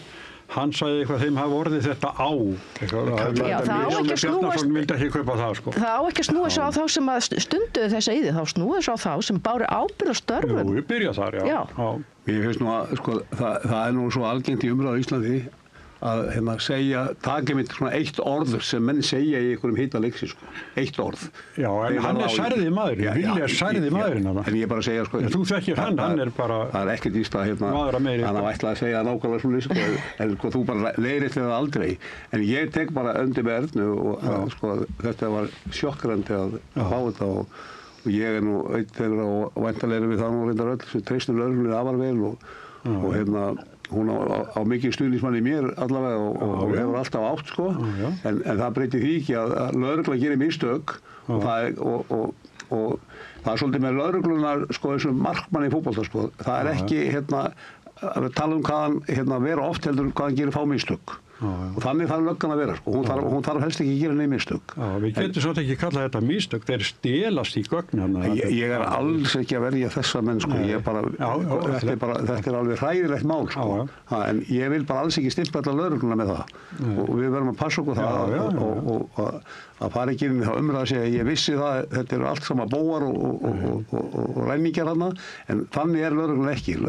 Speaker 2: hann sagði eitthvað þeim hafa orðið þetta á.
Speaker 4: Já, það á ekki að snúast.
Speaker 2: Vildi ekki kaupa það sko.
Speaker 4: Það á ekki að snúa svo á þá sem að stunduðu þessa iði, þá snúa svo á þá sem báru ábyrgð á störfum.
Speaker 2: Jú, ég byrja þar, já.
Speaker 3: Ég finnst nú að sko, það er nú svo algengt í umræðu á Íslandi að segja, taka mitt svona eitt orð sem menn segja í einhverjum hita leiksi sko. Eitt orð.
Speaker 2: Já, en hann er særði maðurinn, Vilja særði maðurinn hana.
Speaker 3: En ég bara segja sko.
Speaker 2: Þú þekkir hann er bara
Speaker 3: það er ekkert íst að hann á ætla að segja nákvæmlega svona sko, en sko þú bara leiðréttir það aldrei. En ég tek bara undir með Ernu og sko þetta var sjokkrandi að fá þetta og ég er nú einn þegar og væntanlega við það nú reyndar öll sem treystum lögreglunni afar vel og hún á mikið stuðningsmann í mér allavega og hefur alltaf átt sko en það breytir því ekki að lögregla gerir mistök og það er svolítið með lögreglunar sko eins og markmann í fótbolta sko það er ekki að tala um hvað hann vera oft heldur hvað hann gerir fá mistök og þannig þarf löggan að vera sko. hún þarf helst ekki að gera neinn mistök.
Speaker 2: Við getum svolítið ekki kallað þetta mistök, þeir stelast í gögn.
Speaker 3: Ég er alls ekki að verja þessa menn sko. Þetta er alveg hræðilegt mál sko. En ég vil bara alls ekki stimpla alla lögregluna með það og við verðum að passa okkur það að fara ekki inn í það umræða að segja ég vissi það, þetta eru allt sama bóar og ræningar hana en þannig er lögregluna ekki.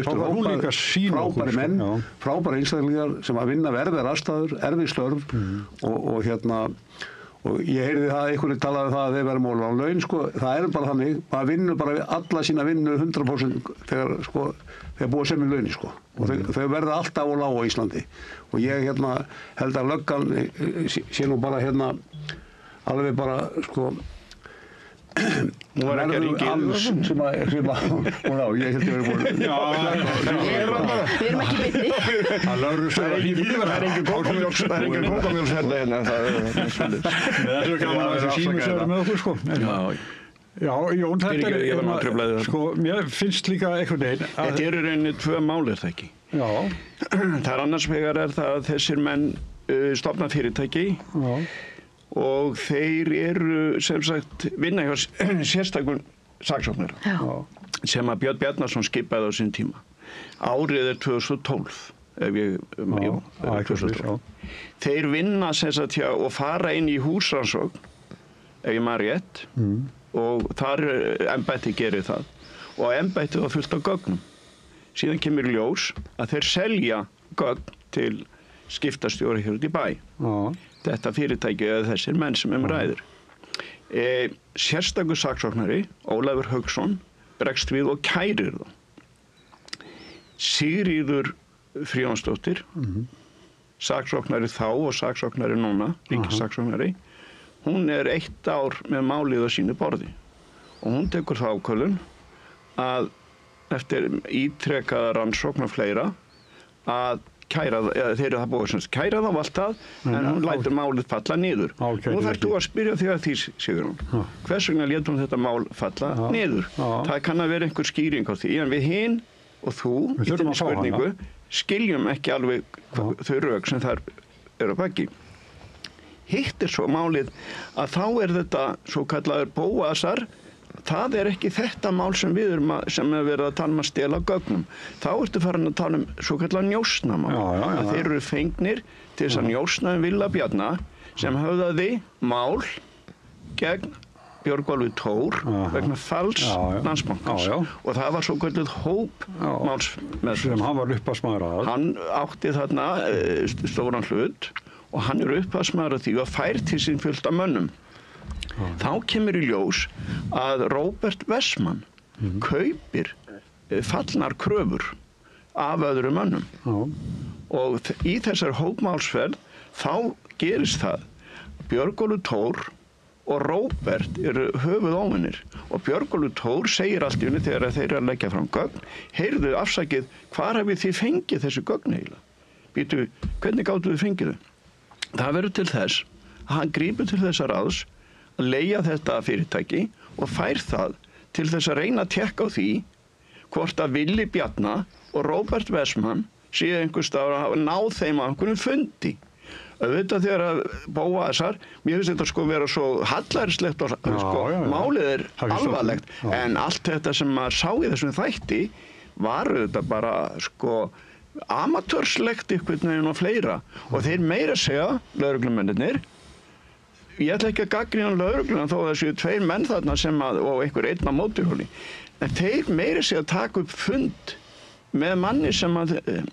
Speaker 3: Frábæri menn, frábæri einstaklingar sem að vinna verðar aðstæður, erfið störf og ég heyrði það, einhverju talaði það að þeir verðum á laun sko, það er bara þannig, maður vinnur bara alla sína vinnu 100% þegar búið sem í launi sko og þau verða alltaf á lág á Íslandi og ég held að löggan sé nú bara alveg bara sko
Speaker 5: Nú var ekki að ringi
Speaker 3: alls sem að hún á, ég held að
Speaker 4: við erum ekki beinni
Speaker 5: það er engin kókamjóls hérna
Speaker 2: það er gaman að þessi símusöður með okkur sko Já, Jón, þetta er sko, mér finnst líka einhvern veginn
Speaker 5: þetta eru rauninni tvö mál er það ekki það er annars vegar er það að þessir menn stofna fyrirtæki og þeir eru sem sagt vinna hjá sérstakun saksóknara sem að Björn Bjarnason skipaði á sinn tíma. Árið er 2012 Þeir vinna sem sagt hjá og fara inn í húsrannsókn ef ég man rétt og þar embætti gerir það og embættið var fullt af gögnum. Síðan kemur ljós að þeir selja gögn til skiptastjóri hér út í bæ. Þetta fyrirtæki eða þessir menn sem ræður. Sérstakur saksóknari, Ólafur Hauksson, bregst við og kærir þá. Sigríður Frímannsdóttir, saksóknari þá og saksóknari núna, ríkissaksóknari, hún 1 ár með málið á sínu borði og hún tekur þá ákvörðun að eftir ítrekaða rannsókn og fleira að kæra, eða þeir eru það búið sem kæra þá allt það, en hún lætur málið falla niður. Nú þarf þú að spyrja því að því, Sigurjón, hvers vegna létum þetta mál falla niður? Það kann að vera einhver skýring á því, en við hin og þú, í þenni spurningu, skiljum ekki alveg þau rök sem þar eru að baki. Hitt svo málið að þá þetta svo kallaður bóasar, það ekki þetta mál sem við sem verið að tala að stela gögnum. Þá ertu farin að tala svo kallar njósnamál. Að þeir eru fengnir til þess að njósna Villa Bjarna sem höfðaði mál gegn Björgólfur Thor vegna falls Landsbankans. Og það var svo kallar hópmáls
Speaker 2: sem hann var upphafsmaður að.
Speaker 5: Hann átti þarna stóran hlut og hann upphafsmaður að því og fær til sín fullt af mönnum. Þá kemur í ljós að Róbert Wessman kaupir fallnar kröfur af öðrum mönnum. Og í þessar hópmálsferð þá gerist það. Björgólfur Thor og Róbert eru höfuðóvinir og Björgólfur Thor segir allt í unni þegar þeir eru að leggja fram gögn. Heyrðu afsakið, hvar hafið þið fengið þessi gögn eiginlega? Býtu, hvernig gátu þið fengið þau? Það verður til þess að hann grípur til þessa ráðs að leigja þetta fyrirtæki og fær það til þess að reyna að tékka á því hvort að Willi Bjarna og Róbert Wessman séu einhvers staðar að hafa náð þeim á einhvern fundi. Auðvitað þegar að Bóasar, mér finnst þetta vera svo hallærislegt og málið alvarlegt, en allt þetta sem maður sá í þessum þætti var auðvitað bara amatörslegt einhvern veginn og fleira og þeir meira segja, lögreglumennirnir, ég ætla ekki að gagnrýna lögregluna þó að það séu 2 menn þarna og einhver einn á mótorhjóli. En þeir meira sig að taka upp fund með manni sem þeir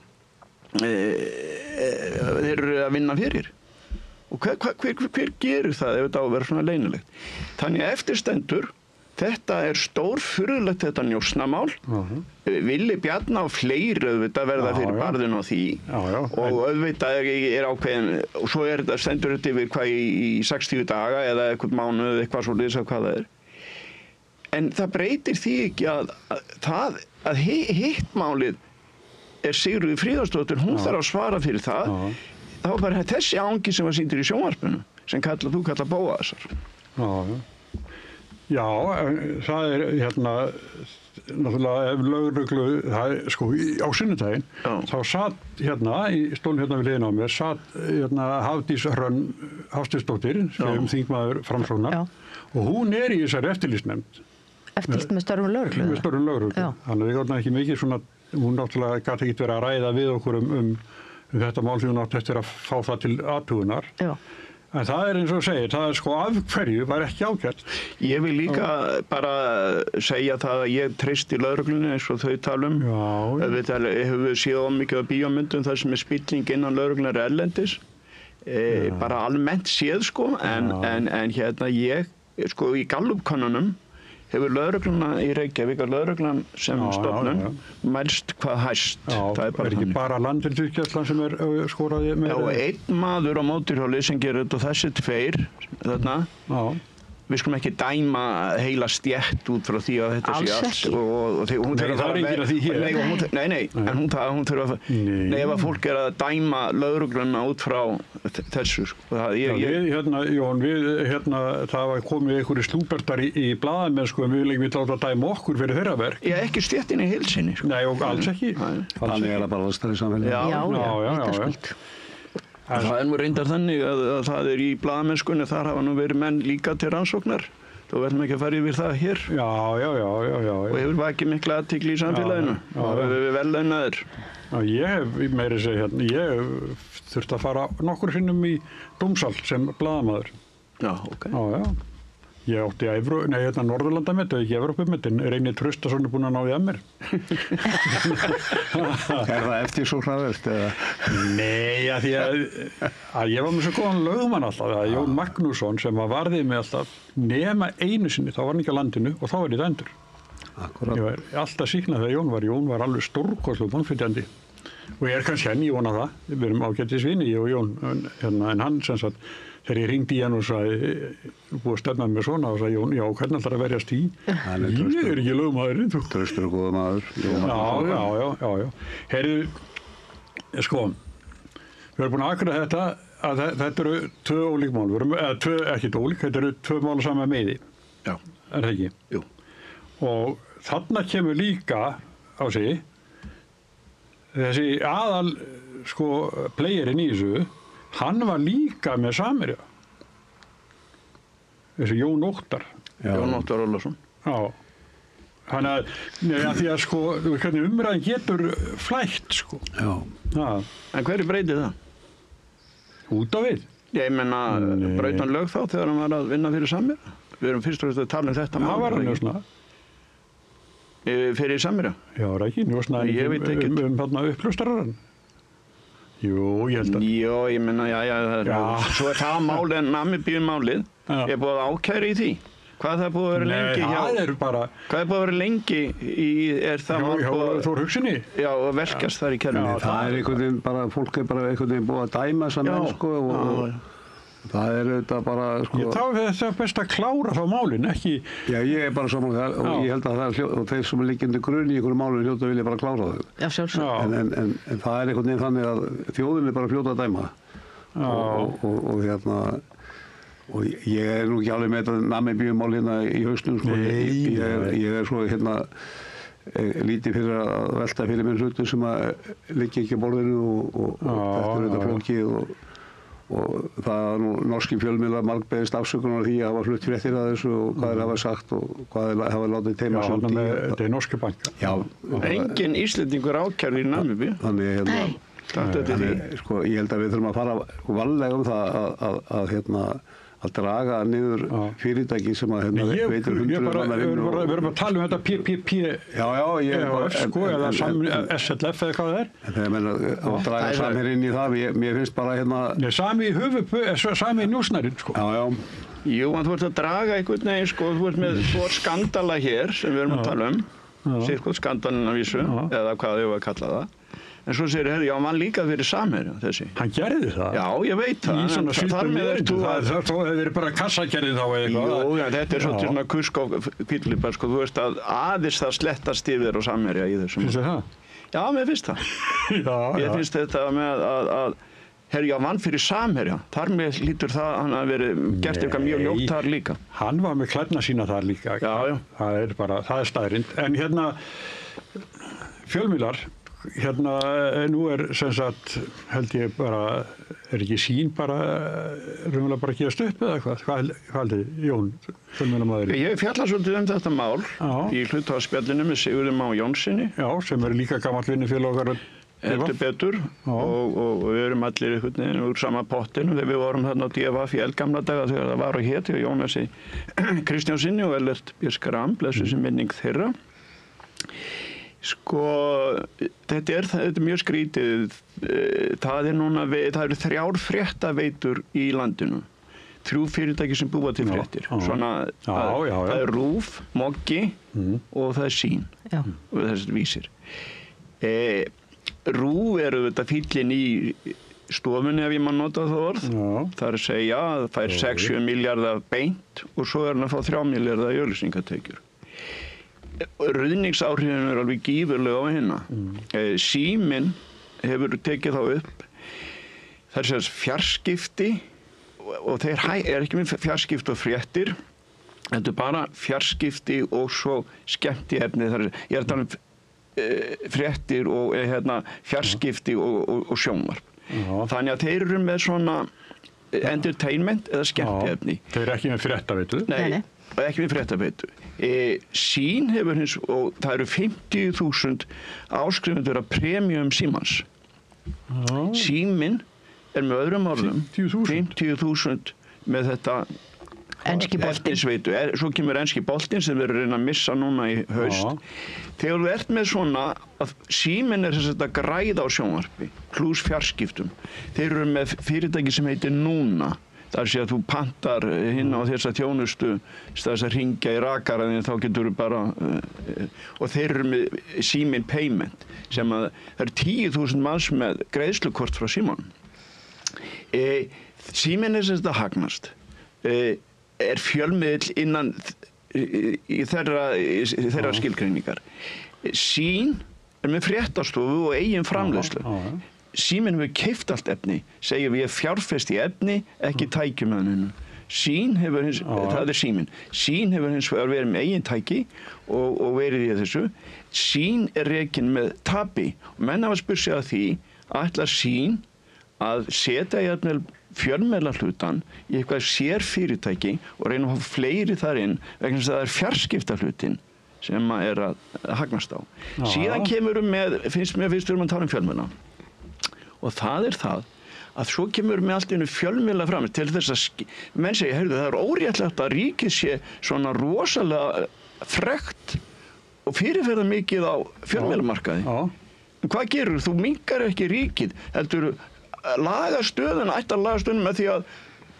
Speaker 5: eru að vinna fyrir. Og hver gerir það ef þetta á að vera svona leynilegt? Þannig að eftir stendur, þetta stórfurðulegt þetta njósnamál. Willi Bjarna og fleiri auðvitað verða fyrir barðinu á því og auðvitað ákveðin og svo þetta stendur þetta yfir hvað í 60 daga eða eitthvað mánuð eitthvað svolítið hvað það En það breytir því ekki að hitt málið Sigríður Fríðarsdóttir, hún þarf að svara fyrir það. Það var bara þessi angi sem var sýndur í sjónvarpinu sem þú kallar Bóasar.
Speaker 2: Já, það náttúrulega ef lögreglu, á sunnudaginn, þá satt í stólinn við hliðina á mér, satt Hafdís Hrönn Hafsteinsdóttir, sem þingmaður Framsóknar, og hún í þessari eftirlitsnefnd.
Speaker 4: Eftirlit með störfum lögreglu?
Speaker 2: Með störfum lögreglu. Þannig að við gátum ekki mikið svona, hún náttúrulega gat ekki verið að ræða við okkur um þetta mál sem hún átti eftir að fá það til athugunar. En það eins og segir, það af hverju var ekki ágætt.
Speaker 5: Ég vil líka bara segja það að ég treysti lögreglunni eins og þau talum. Við höfum séð mikið af bíómyndum þar sem spilling innan lögreglunar erlendis. Bara almennt séð en ég í Gallup-könnunum hefur lögregluna í Reykjavík og lögreglan sem stofnun mælst hvað hæst.
Speaker 2: Það er ekki bara Landhelgisgæslan sem skoraði með.
Speaker 5: Og einn maður á mótorhjóli sem gerir þetta og þessi 2 þarna. Við skulum ekki dæma heila stétt út frá því að þetta sé allt.
Speaker 2: Það er enginn að því hér.
Speaker 5: Nei, en hún þurfa að, ef að fólk að dæma lögregluna út frá þessu.
Speaker 2: Jón, það var komið einhverju slúbertar í blaðamennsku en við viljum láta dæma okkur fyrir þeirra verk.
Speaker 5: Já, ekki stéttin í heilsinni.
Speaker 2: Nei, og alls ekki.
Speaker 3: Þannig það bara aðstæða í samfélagi.
Speaker 4: Já.
Speaker 5: Það nú reyndar þannig að það í blaðamennskunni, þar hafa nú verið menn líka til rannsóknar. Þú verðum ekki að fara yfir það hér.
Speaker 2: Já.
Speaker 5: Og hefur vakið mikla athygli í samfélaginu. Og við verðlaunaðir.
Speaker 2: Ég hef meira segja ég þurfti að fara nokkur sinnum í dómsal sem blaðamaður.
Speaker 5: Já, ok.
Speaker 2: Ég átti Norðurlandamet, ekki Evrópumet, en Reynir Traustason búinn að ná því að mér.
Speaker 3: Það eftir svo hraðvert, eða?
Speaker 2: Nei, að því að ég var með svo góðan lögmann alltaf, að Jón Magnússon sem varðið mig alltaf nema einu sinni, þá var hann ekki á landinu og þá var ég dæmdur.
Speaker 3: Akkurat.
Speaker 2: Ég var alltaf sýknað þegar Jón var alveg stórkostlegur mannflytjandi. Og ég kannski henni, ég vona það, við erum ágættisvini, ég og Jón, en hann sem sagt, þegar ég ringdi í hann og sagði, búið að stefna með svona og sagði Jón, já, hvernig ætlar að verjast í? Ég ekki lögmaðurinn, þú.
Speaker 3: Traustur og góða maður.
Speaker 2: Já. Heyrðu, sko, við erum búin að akra þetta, að þetta eru tvö ólík mál, ekkert ólík, þetta eru tvö mál sama meiði.
Speaker 5: Já.
Speaker 2: Er það ekki?
Speaker 5: Jú.
Speaker 2: Og þarna kemur líka á sig, þessi aðal, sko, playerinn í þessu, hann var líka með Samherja. Þessi Jón Óttar.
Speaker 5: Jón Óttar Ólason.
Speaker 2: Já. Hann að, því að sko, hvernig umræðin getur flætt, sko.
Speaker 3: Já.
Speaker 5: En hverju breytið það?
Speaker 2: Út á við.
Speaker 5: Ég menna, braut hann lög þá þegar hann var að vinna fyrir Samherja? Við erum fyrst og fremst að tala þetta mál.
Speaker 2: Það var hann njósna.
Speaker 5: Fyrir Samherja?
Speaker 2: Já, það er ekki njósna uppljóstararann. Jú, ég held að.
Speaker 5: Jó, ég menna, svo það málið, Namibíumálið, er búið að ákæra í því. Hvað það búið að vera lengi hjá?
Speaker 2: Nei, það er bara.
Speaker 5: Hvað er búið að vera lengi í, það mál búið að.
Speaker 2: Þór Hugsinni?
Speaker 5: Já, og velkast þar í kerfinu.
Speaker 3: Það er einhvern veginn bara, fólk er bara einhvern veginn búið að dæma þessa menn, sko, og það er auðvitað bara, sko.
Speaker 2: Það er best að klára þá málin, ekki.
Speaker 3: Já, ég er bara saman það, og ég held að það er og þeir sem er liggjandi grunn í einhverju málinu hljóta vilja bara klára þau.
Speaker 4: Já, sjálfsög.
Speaker 3: En það er einhvern veginn þannig að þjóðin er bara fljóta að dæma. Og ég er nú ekki alveg með þetta Namibíumál hérna í hausnum, sko. Ég er svo lítið fyrir að velta fyrir mér hlutum sem að liggja ekki á borðinu og þetta er auðvitað flókið og það er nú norski fjölmiðlar margbeðist afsökunar á því að hafa flutt fréttir að þessu og hvað þeir hafa sagt og hvað þeir hafa látið teima samt í.
Speaker 2: Þetta er norski banka.
Speaker 3: Já.
Speaker 5: Engin Íslendingur ákærður í Namibíu.
Speaker 3: Þannig sko, ég held að við þurfum að fara varlega það að draga niður fyrirtæki sem að veitir 100 manna vinnu.
Speaker 2: Við erum að tala um þetta PPP.
Speaker 3: Já,
Speaker 2: sko, eða SLF eða hvað það er.
Speaker 3: En þegar menn að draga Samherja inn í það, mér finnst bara
Speaker 2: Sami í njósnarinn, sko.
Speaker 3: Já.
Speaker 5: Jú, en þú ert að draga einhvern veginn, sko, þú ert með skandala hér sem við erum að tala um. Sirkot skandalinn af vísu, eða hvað þau var að kalla það. En svo segir ég, já, hann líka fyrir Samherja, þessi.
Speaker 2: Hann gerði það?
Speaker 5: Já, ég veit það.
Speaker 2: Þar með ertu að það hefur verið bara kassagerði þá eða eitthvað.
Speaker 5: Jú, já, þetta er svona kusk og kvillipar, sko, þú veist að aðeins það slettast yfir á Samherja í þessum.
Speaker 2: Finnst þið það?
Speaker 5: Já, mér finnst það. Ég finnst þetta með að já, hann fyrir Samherja. Þar með lítur það, hann hafi verið gert eitthvað mjög ljótt þar líka.
Speaker 2: Hann var með klædna sína þar líka.
Speaker 5: Já.
Speaker 2: Það er staðrind. En hérna, fjölmiðlar, nú er sem sagt, held ég bara, er ekki sín bara, raunverulega bara að gefast upp eða hvað? Hvað haldið, Jón, fjölmiðlamaðurinn?
Speaker 5: Ég fjalla svolítið um þetta mál í hluthafaspjallinu með Sigurði Má Jónssoni.
Speaker 2: Já, sem er líka gamall vinnufélag okkar.
Speaker 5: Heldur betur og við erum allir einhvern veginn úr sama pottinu þegar við vorum þarna á DFF í eldgamla daga þegar það var og héti og Jónasi Kristjánsinni og Ellert B. Skram, blessuð sem minning þeirra. Sko, þetta er mjög skrítið. Það eru 3 fréttaveitur í landinu. 3 fyrirtæki sem búa til fréttir. Það er RÚV, Moggi og það er Sýn og þessar vísir. RÚV eru þetta fíllinn í stofunni ef ég má nota það orð. Það er að segja að það fær 6-7 milljarða beint og svo er hann að fá 3 milljarða í auglýsingatekjur. Ruðningsáhrifin er alveg gífurlega á hérna. Síminn hefur tekið þá upp. Það er sem fjarskipti og þeir er ekki með fjarskipti og fréttir. Þetta er bara fjarskipti og svo skemmtiefni. Ég er að tala um fréttir og fjarskipti og sjónvarp. Þannig að þeir eru með svona entertainment eða skemmtiefni.
Speaker 2: Þeir eru ekki með fréttaveitu?
Speaker 5: Nei. Ekki við fréttabeitu. Sýn hefur hins, og það eru 50.000 áskrifundur af premium Símans. Síminn er með öðrum orðum 50.000 með þetta
Speaker 4: Enski boltinn.
Speaker 5: Efnisveitu, svo kemur enski boltinn sem við erum að reyna að missa núna í haust. Þegar þú ert með svona að Síminn þess að græða á sjónvarpi, plús fjarskiptum. Þeir eru með fyrirtæki sem heitir Núna. Það sé að þú pantar hinn á þessa þjónustu þess að hringja í rakaraðin, þá getur þú bara og þeir eru með Síminn Payment sem að það eru 10.000 manns með greiðslukort frá Símann. Síminn þess að hagnast. Er fjölmiðill innan í þeirra skilgreiningar. Sín er með fréttastofu og eigin framleiðslu. Síminn hefur keypt allt efni, segir við fjárfest í efni, ekki tækjum að hennu. Sín hefur hins, það er Síminn. Sín hefur hins vegar verið með eigin tæki og verið í þessu. Sín er rekin með tapi. Menn hafa spurt sig að því ætlar Sín að setja jafnvel fjölmiðlahlutan í eitthvað sérfyrirtæki og reyna að fá fleiri þar inn vegna þess að það er fjarskiptahlutin sem er að hagnast á. Síðan kemur með, finnst við erum að tala fjölmiðla. Og það er það að svo kemur með allt einu fjölmiðla fram til þess að menn segja, heyrðu, það er óréttlátt að ríkið sé svona rosalega frekt og fyrirferða mikið á fjölmiðlamarkaði. En hvað gerur? Þú minnkar ekki ríkið, heldur laga stöðuna, ætti að laga stöðuna með því að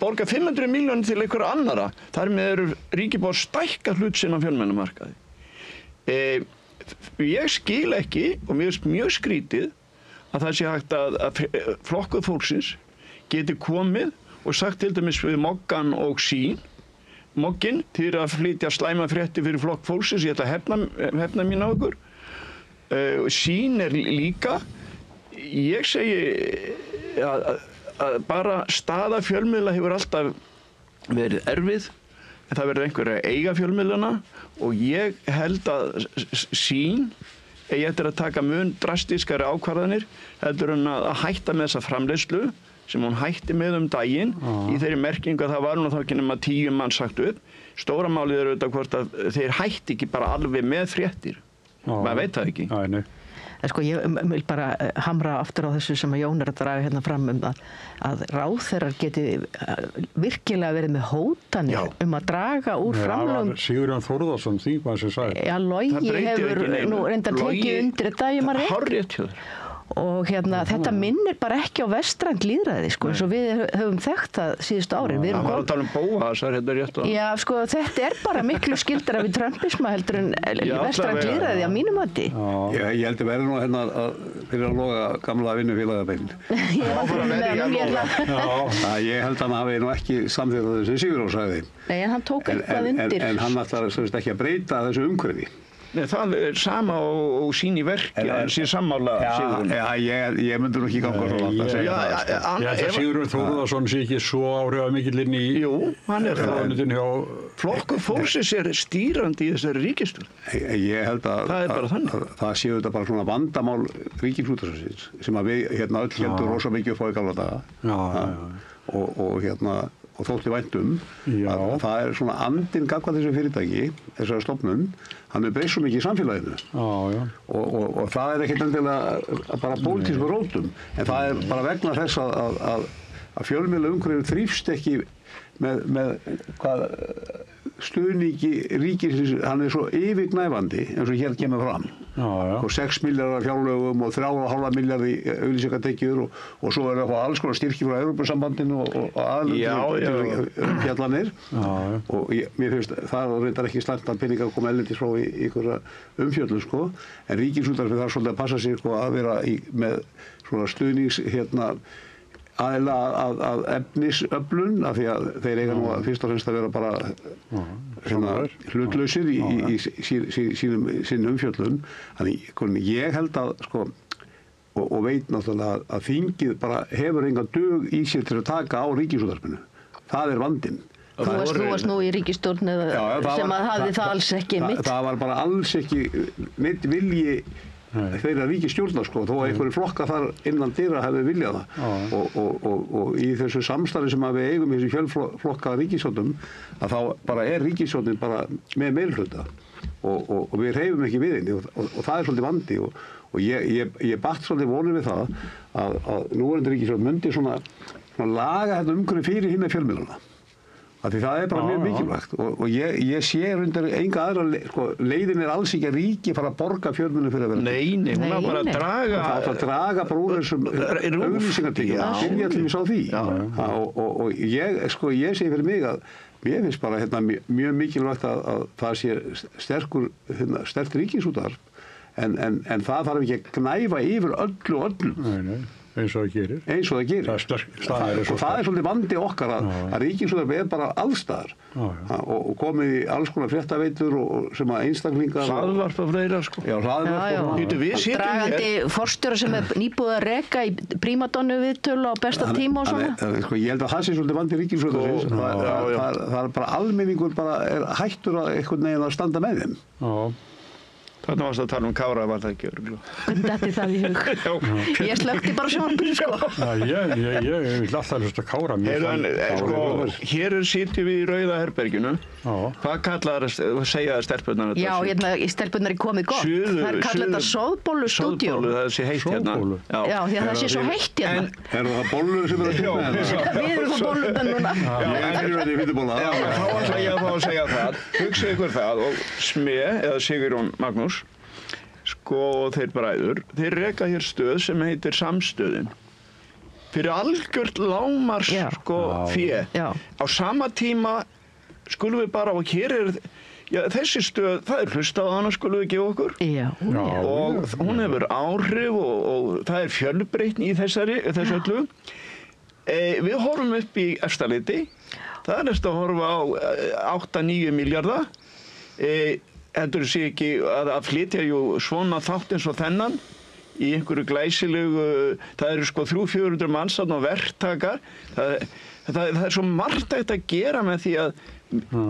Speaker 5: borga 500 milljónir til einhverja annara. Þar með eru ríkið búið að stækka hlut sinn á fjölmiðlamarkaði. Ég skil ekki, og mér finnst mjög skrítið, að það sé hægt að flokkuð fólksins geti komið og sagt til dæmis við Moggan og Sín. Moggin til að flytja slæma frétti fyrir flokk fólksins, ég ætla að hefna mín á ykkur. Sín er líka, ég segi að bara staða fjölmiðla hefur alltaf verið erfið, en það verður einhver að eiga fjölmiðlana og ég held að Sín eigi eftir að taka mun drastískari ákvarðanir heldur en að hætta með þessa framleiðslu sem hún hætti með daginn í þeirri merkingu að það var nú þá ekki nema 10 mann sagt upp. Stóra málið er auðvitað hvort að þeir hætti ekki bara alveg með fréttir. Maður veit það ekki.
Speaker 4: Sko, ég vil bara hamra aftur á þessu sem að Jón er að draga hérna fram að ráðherrar geti virkilega verið með hótanir að draga úr framlögum.
Speaker 2: Sigurjón Þórðarsson þingmaður sem sagði.
Speaker 4: Já, Logi hefur nú reyndar tekið undir þetta, ég maður
Speaker 5: hárrétt hjá þér.
Speaker 4: Og þetta minnir bara ekki á vestrænt lýðræði, sko, eins og við höfum þekkt það síðustu árin.
Speaker 5: Það var að tala Bóa, það er þetta rétt á.
Speaker 4: Já, sko, þetta er bara miklu skildara við trumpisma heldur en vestrænt lýðræði á mínum mati.
Speaker 3: Ég held að verði nú hérna að fyrir að loga gamla vinnufélagabein. Ég held að hann hafi nú ekki samþýtt þessi Sigurjón sagði.
Speaker 4: Nei, en hann tók eitthvað undir.
Speaker 3: En hann ætlar ekki að breyta þessu umhverfi.
Speaker 5: Nei, það er sama og Sín í verki, en sé sammála Sigurjón.
Speaker 3: Ég myndi nú ekki ganga svo langt að segja það.
Speaker 2: Ég held að Sigurjón Þórðarsson sé ekki svo áhrifamikill inn í...
Speaker 5: Jú, hann er það. Flokkur fólksins er stýrandi í þessari ríkisstjórn.
Speaker 3: Ég held að það séu þetta bara svona vandamál ríkisútvarpsins sem að við hérna öll heldur rosa mikið upp á í gamla daga. Og þótti væntum að það er svona andinn gagnvart þessu fyrirtæki, þessari stofnun, hann er breyst svo mikið í samfélaginu. Og það er ekkert endilega bara pólitísku rótum, en það er bara vegna þess að fjölmiðla umhverfið þrífst ekki með stuðningi ríkisins, hann er svo yfirgnæfandi eins og hér kemur fram. Og 6 milljarðar fjárlögum og 3,5 milljarðar í auglýsingatekjur og svo er það alls konar styrki frá Evrópusambandinu og aðlum til fjallanir. Og mér finnst það reyndar ekki slæmt að peningar koma erlendis frá í einhverja umfjöllun, sko. En ríkisútvarpið þarf svolítið að passa sig, sko, að vera með svona stuðnings aðila að efnisöflun, af því að þeir eiga nú fyrst og fremst að vera bara hlutlausir í sín umfjöllun. Þannig ég held að, sko, og veit náttúrulega að þingið bara hefur enga dug í sér til að taka á ríkisútvarpinu. Það er vandinn.
Speaker 4: Þú varst nú í ríkisstjórn sem að hafði það alls ekki mitt.
Speaker 3: Það var bara alls ekki neitt vilji þeirra ríkisstjórnar, sko, þó að einhverju flokka þar innan dyra hefði viljað það. Og í þessu samstarfi sem við eigum í þessu fjölflokka ríkisstjórnum, að þá bara er ríkisstjórnin bara með meirihluta og við hreyfum ekki við henni og það er svolítið vandi og ég batt svolítið vonir við það að núverandi ríkisstjórn myndi svona laga þetta umhverfi fyrir hinna fjölmiðlana. Því það bara mjög mikilvægt og ég sé undir enga aðra, sko, leiðin alls ekki að ríki fara að borga fjölmiðlum fyrir að vera.
Speaker 5: Nei, hún bara að draga.
Speaker 3: Það átt að draga bara úr þessum auglýsingatekjum. Það byrja allir sá því. Og ég segi fyrir mig að mér finnst bara mjög mikilvægt að það sé sterkt ríkisútvarp en það þarf ekki að gnæfa yfir öllu.
Speaker 2: Nei. Eins og það gerir.
Speaker 3: Og það er svolítið vandi okkar að ríkisútvarpið bara allstaðar og komið í alls konar fréttaveitur sem að einstaklingar
Speaker 5: hlaðvarp og fleira, sko.
Speaker 3: Já, hlaðvarp.
Speaker 4: Dragandi forstjóra sem er nýbúið að reka í prímadonnu viðtölu á besta tíma og svona.
Speaker 3: Ég held að það sé svolítið vandi ríkisútvarpsins. Það er bara almenningur er hættur að einhvern veginn að standa með þeim.
Speaker 2: Já.
Speaker 5: Þannig varst að tala Kára, var það ekki örgulega?
Speaker 4: Hvernig dætti það í hug? Ég slökti bara sjónvarpinu, sko.
Speaker 2: Ég vil alltaf hlusta Kára.
Speaker 5: Hér sitjum við í Rauða herberginu. Hvað kallar segja stelpurnar þetta?
Speaker 4: Já, hérna í stelpurnar er komið gott. Það er kallað þetta soðbólustúdíó.
Speaker 5: Soðbólu, það sé heitt hérna.
Speaker 4: Já, því að það sé svo heitt hérna.
Speaker 3: Er það bollur sem að kemja hérna?
Speaker 4: Við erum það bollurnar núna.
Speaker 3: Ég er verið í fytubóla.
Speaker 5: Þá ætla ég að fá að segja það. Hugsa ykkur það og eða Sigurjón Magnús, sko, þeir bræður, þeir reka hér stöð sem heitir Samstöðin. Fyrir algjört lágmars, fé. Á sama tíma skulum við bara, og hér þessi stöð, það er hlustað á hana, skulum við gefa okkur. Og hún hefur áhrif og það er fjölbreytni í þessu öllu. Við horfum upp í Efstaleiti, það er eftir að horfa á 8-9 milljarða. Heldur sé ekki að flytja svona þátt eins og þennan í einhverju glæsilegu, það eru sko 300-400 manns og verktakar. Það er svo margt hægt að gera með því að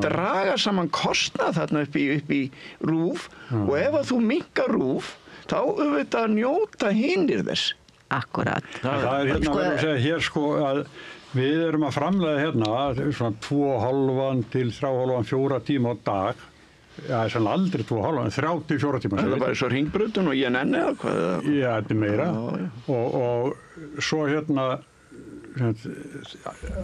Speaker 5: draga saman kostnað þarna upp í RÚV og ef að þú minkar RÚV þá auðvitað njóta hinir þess.
Speaker 4: Akkurat.
Speaker 2: Það er hérna verið að segja hér sko að við erum að framleiða hérna svona 2,5 til 3,5-4 tíma á dag. Já, það er aldrei 2,5, 3-4 tíma.
Speaker 5: Það er bara svo hringbrutun og INN eða hvað?
Speaker 2: Já, þetta er meira. Og svo hérna,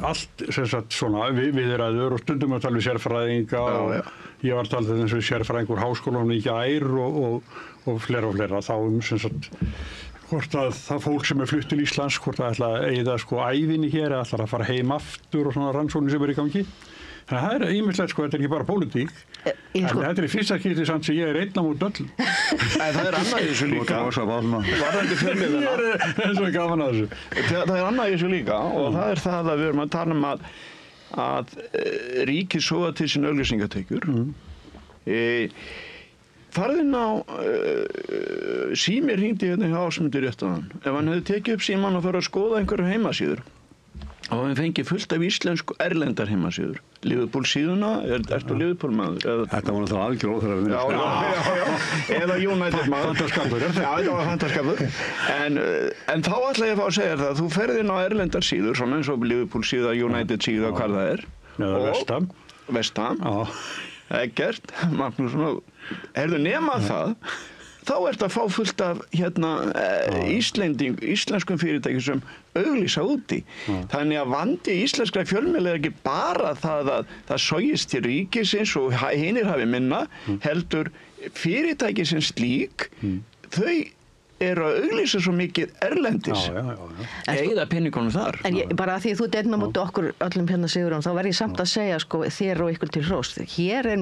Speaker 2: allt sem sagt svona viðræður og stundum að tala við sérfræðinga og ég var að tala eins og sérfræðingur háskólanum í gær og fleira. Þá sem sagt, hvort að það fólk sem er flutt til Íslands, hvort það ætla að eyða sko ævinni hér eða ætla að fara heim aftur og svona rannsóknir sem er í gangi. Þannig að það er ýmislegt sko, þetta er ekki bara pólitík. En þetta er í fyrsta skipti samt sem ég er einn á móti öll.
Speaker 5: Það er annað í þessu líka. Varðandi fjölmiðlana.
Speaker 2: Það er svo gaman að þessu.
Speaker 5: Það er annað í þessu líka og það er það að við erum að tala um að ríkið soga til sín auglýsingatekjur. Farðinn á sími hringdi hérna hjá Ásmundur rétt áðan. Ef hann hefði tekið upp símann og farið að skoða einhverju heimasíður og hann fengið fullt af íslensku erlendar heimasíður. Liverpool síðuna, ertu Liverpool maður?
Speaker 3: Þetta var náttúrulega algjör óþarfa vinna.
Speaker 5: Já. Eða United maður.
Speaker 2: Fantaskapur.
Speaker 5: Já, þetta var fantaskapur. En þá ætla ég að fá að segja það, þú ferð inn á erlendar síður, svona eins og Liverpool síða, United síða, hvað það er.
Speaker 2: Eða Vestham.
Speaker 5: Vestham. Eggert, Magnússon. Nema það, þá ertu að fá fullt af íslenskum fyrirtækjum sem auglýsa úti. Þannig að vandi íslenskra fjölmiðla er ekki bara það að það sogist til ríkisins og hinir hafi minna, heldur fyrirtæki sem slík, þau eru að auglýsa svo mikið erlendis. Eða peningunum þar.
Speaker 4: En bara að því þú deyrna mútið okkur öllum hérna Sigurjón, þá verð ég samt að segja sko þér og ykkur til hrós. Hér er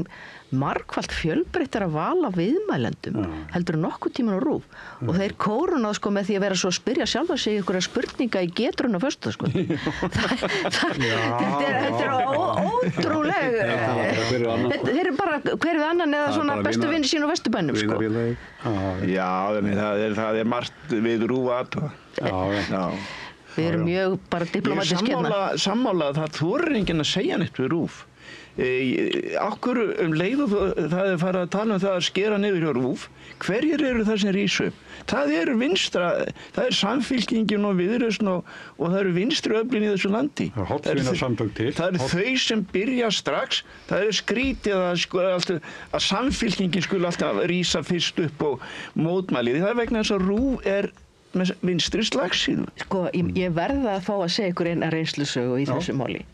Speaker 4: margfalt fjölbreyttar að vala viðmælendum heldur nokkuð tíman á RÚV og þeir kórunað sko með því að vera svo að spyrja sjálfa sig ykkur spurninga í getrun á föstudag sko. Þetta er ótrúleg. Þeir eru bara hver við annan eða svona bestu vinni sín á Vesturbænum sko.
Speaker 5: Já, það er margt við RÚV aðtöða. Já.
Speaker 4: Við erum mjög bara diplomatísk hérna.
Speaker 5: Sammála það þorir enginn að segja neitt við RÚV. Akkur leið og það er farið að tala um það að skera niður hjá RÚV. Hverjir eru það sem rísu? Það eru vinstra, það er Samfylkingin og Viðreisn og það eru vinstri öflin í þessu landi.
Speaker 2: Það
Speaker 5: eru þau sem byrja strax. Það er skrítið að Samfylkingin skuli alltaf rísa fyrst upp og mótmæli. Það er vegna þess að RÚV er með vinstri slagsíðu.
Speaker 4: Sko, ég verða að fá að segja ykkur eina reynslusögu í þessu máli.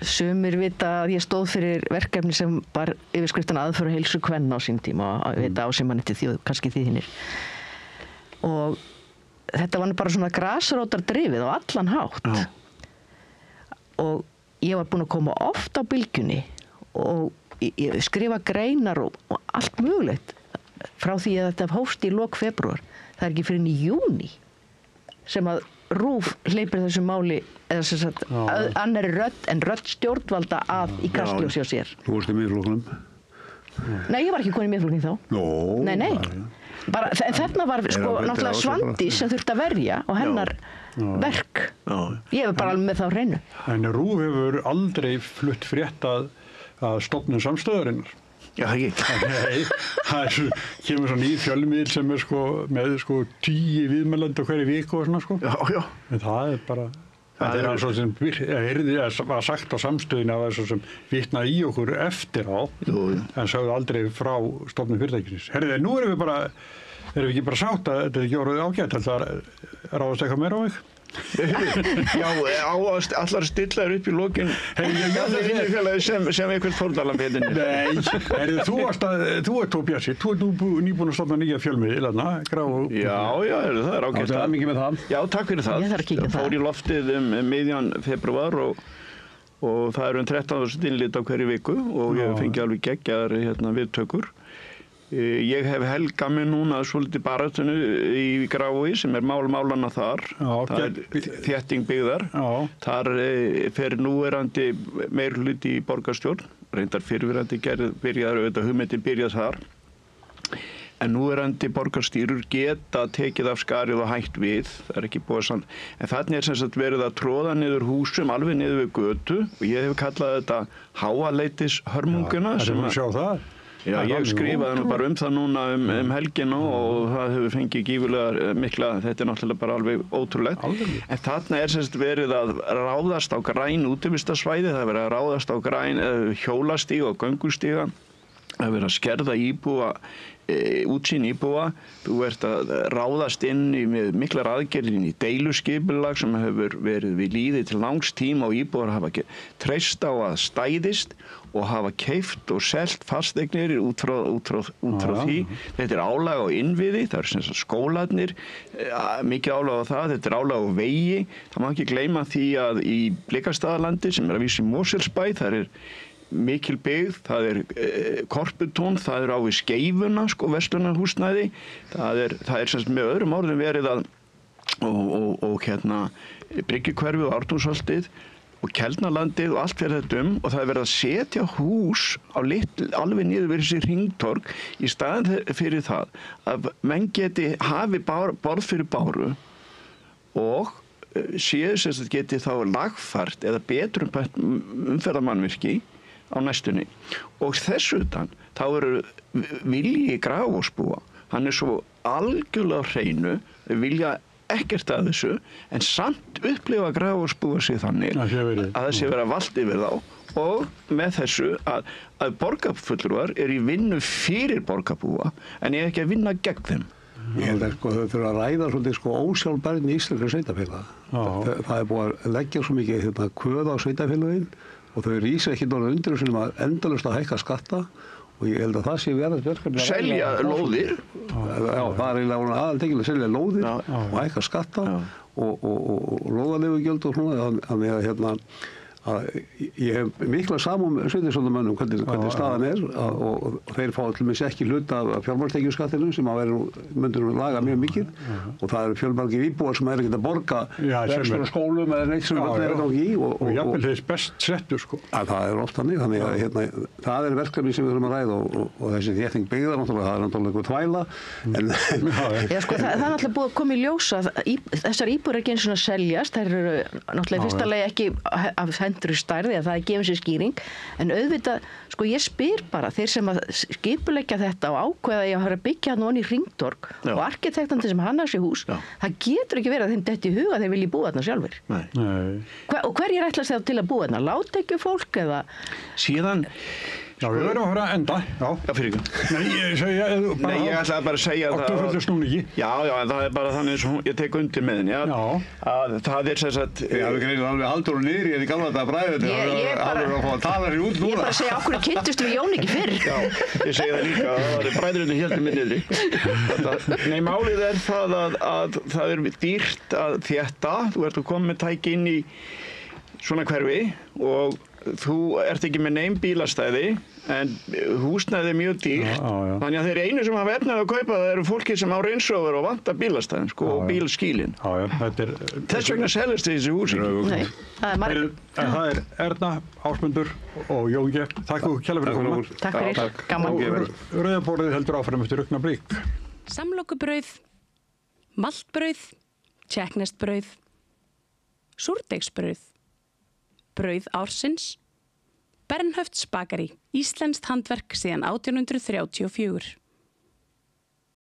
Speaker 4: sumir vita að ég stóð fyrir verkefni sem var yfirskriftin aðför og heilsu kvenna á sín tíma og vita á sem mann eftir þjóð, kannski þið hinnir. Og þetta var bara svona grasrótar drifið á allan hátt.
Speaker 5: Já.
Speaker 4: Og ég var búin að koma oft á Bylgjunni og ég skrifa greinar og allt mögulegt frá því að þetta hófst í lok febrúar. Það ekki fyrir í júní sem að RÚV hleypir þessu máli eða sem sagt annarri rödd en rödd stjórnvalda að í kastljósi á sér.
Speaker 3: Þú varst í Miðflokknum?
Speaker 4: Nei, ég var ekki komin í Miðflokknum þá. Nei. Bara, þarna var náttúrulega Svandís sem þurfti að verja og hennar verk. Ég hefur bara alveg með það á hreinu.
Speaker 2: En RÚV hefur aldrei flutt frétt að stofnun samstöðarinnar.
Speaker 5: Já, það ekki.
Speaker 2: Nei, það kemur svo nýr fjölmiðl sem er með 10 viðmælandi hverju viku og svona
Speaker 5: Já.
Speaker 2: En það er bara, það er svo sem var sagt á samstöðinu að það er svo sem vitnaði í okkur eftir á, en sagði aldrei frá stofnun fyrirtækisins. Herriði, nú erum við ekki bara sátt að þetta er ekki orðið ágætt, það ráðast eitthvað meira á mig?
Speaker 5: Já, allar stilla upp í lokin sem einhvern fórnalamb heitinni.
Speaker 2: Nei, þú ert Tóbjörsi, þú ert nýbúin að stofna nýja fjölmiðil,
Speaker 5: Já, það er ágætt.
Speaker 3: Það er mikið með það.
Speaker 5: Já, takk fyrir það.
Speaker 4: Ég þarf að kíkja það.
Speaker 5: Fór í loftið miðjan febrúar og það eru 13.000 innlit á hverju viku og ég fengi alveg geggjaðar viðtökur. Ég hef helgað mig núna svolítið baráttunni í Grái sem er málanna þar. Það er þétting byggðar. Þar fer núverandi meirihluti í borgarstjórn. Reyndar fyrrverandi hugmyndin byrjað þar. En núverandi borgarstýrur geta tekið af skarið og hætt við. Það er ekki búið samt. En þannig er sem sagt verið að tróða niður húsum alveg niður við götu og ég hef kallað þetta háaleitis hörmunguna.
Speaker 2: Já, það er sjá það.
Speaker 5: Já, ég skrifaði bara það núna helgina og það hefur fengið gífurlega mikla, þetta er náttúrulega bara alveg ótrúlegt. En þarna er semst verið að ráðast á græn útivistarsvæði, það er verið að ráðast á græn hjólastíga og göngustíga, það er verið að skerða útsýn íbúa, þú ert að ráðast inn með miklar aðgerðir inn í deiluskipulag sem hefur verið við lýði til langs tíma og íbúar hafa ekki treyst á að stæðist og hafa keypt og selt fasteignir út frá því. Þetta er álag á innviði, það eru sem sagt skólarnir, mikið álag á það, þetta er álag á vegi. Það má ekki gleyma því að í Blikastaðalandi sem er að vísa í Mosfellsbæ, það er mikil byggð, það er Korputún, það er á við Skeifuna, verslunarhúsnæði, það er sem sagt með öðrum orðum verið að og Bryggjukverfi og Ártúnsholtið og Keldnalandið og allt fyrir þetta og það er verið að setja hús á alveg niður við þessi hringtorg í staðin fyrir það að menn geti hafi borð fyrir báru og séu sem sagt geti þá lagfært eða betur umferðarmannvirki á næstunni og þess utan þá eru vilji Grafarvogsbúa, hann er svo algjörlega á hreinu, vilja ekkert að þessu en samt upplifa Grafarvogsbúa sig þannig að það sé vera vald yfir þá og með þessu að borgarfulltrúar í vinnu fyrir borgarbúa en ég ekki að vinna gegn þeim.
Speaker 3: Ég held að þau þurfa að ræða svolítið ósjálfbærni í íslenskra sveitarfélaga. Það er búið að leggja svo mikið kvöð á sveitarfélagin og þau rísa ekki náttúrulega undir þessum að endalaust að hækka skatta og ég held að það sé verið verkefni að
Speaker 5: selja lóðir.
Speaker 3: Já, það er eiginlega aðaltekilega að selja lóðir og hækka skatta og lóðarleifugjöld og svona, þannig að ég hef mikla samum sveitarstjórnarmönnum hvernig staðan er og þeir fá til dæmis ekki hluta af fjármagnstekjuskattinum sem að myndur laga mjög mikið og það eru fjölmargir íbúar sem ekki að borga rekstur á skólum eða neitt sem það er ekki í
Speaker 2: og jafnvel þess best settur
Speaker 3: Það er oft þannig að það er verkefni sem við þurfum að ræða og þessi þétting byggðar náttúrulega, það er náttúrulega eitthvað þvæla
Speaker 4: það er náttúrulega búið að koma í ljós að þessar íbúðir ekki eins og seljast, þær eru náttúrulega í fyrsta lagi ekki af í stærði að það er gefin sér skýring en auðvitað, ég spyr bara þeir sem að skipuleggja þetta og ákveða ég að fara að byggja hann onni í hringtorg og arkitektandi sem hannar sér hús það getur ekki verið að þeim detti í huga að þeir vilji búa þarna sjálfur.
Speaker 2: Nei.
Speaker 4: Og hverjir ætlast þeir til að búa þarna? Lágtekjufólk eða?
Speaker 5: Síðan
Speaker 2: Já, við verðum að fara að enda.
Speaker 5: Já, fyrir ykkur.
Speaker 2: Nei,
Speaker 5: ég ætlaði bara að segja það.
Speaker 2: Októfurfjöldur snúningi.
Speaker 5: Já, en það bara þannig sem ég tek undir með henni. Að það sem sagt...
Speaker 3: Ég hafði greinir alveg Halldóru niður í gamla þetta bræðið. Það var að fá að tala sér út núna.
Speaker 4: Ég bara að segja, okkur kynntust við Jón ekki fyrr.
Speaker 5: Já, ég segi það líka að það var bræðurinn heldur mig niðri. Nei, málið það að það dýrt að þétta. Þú ert að koma með tæki inn í svona hverfi og þú ert ekki með nein bílastæði en húsnæði mjög dýrt þannig að þeir einu sem hafa efnið að kaupa það eru fólki sem á Range Rover og vantar bílastæðin og bílskílin þess vegna selist þessi húsi.
Speaker 4: Nei, það
Speaker 2: er Erna, Ásmundur og Jón G. Takk fyrir kærlega fyrir komuna.
Speaker 4: Takk fyrir, gaman.
Speaker 2: Rauðaborðið heldur áfram eftir augnablik.
Speaker 6: Samlokubrauð, maltbrauð, tékkneskt-brauð, súrdeigsbrauð, brauð ársins, Bernhöfts bakari, íslenskt handverk síðan 1834.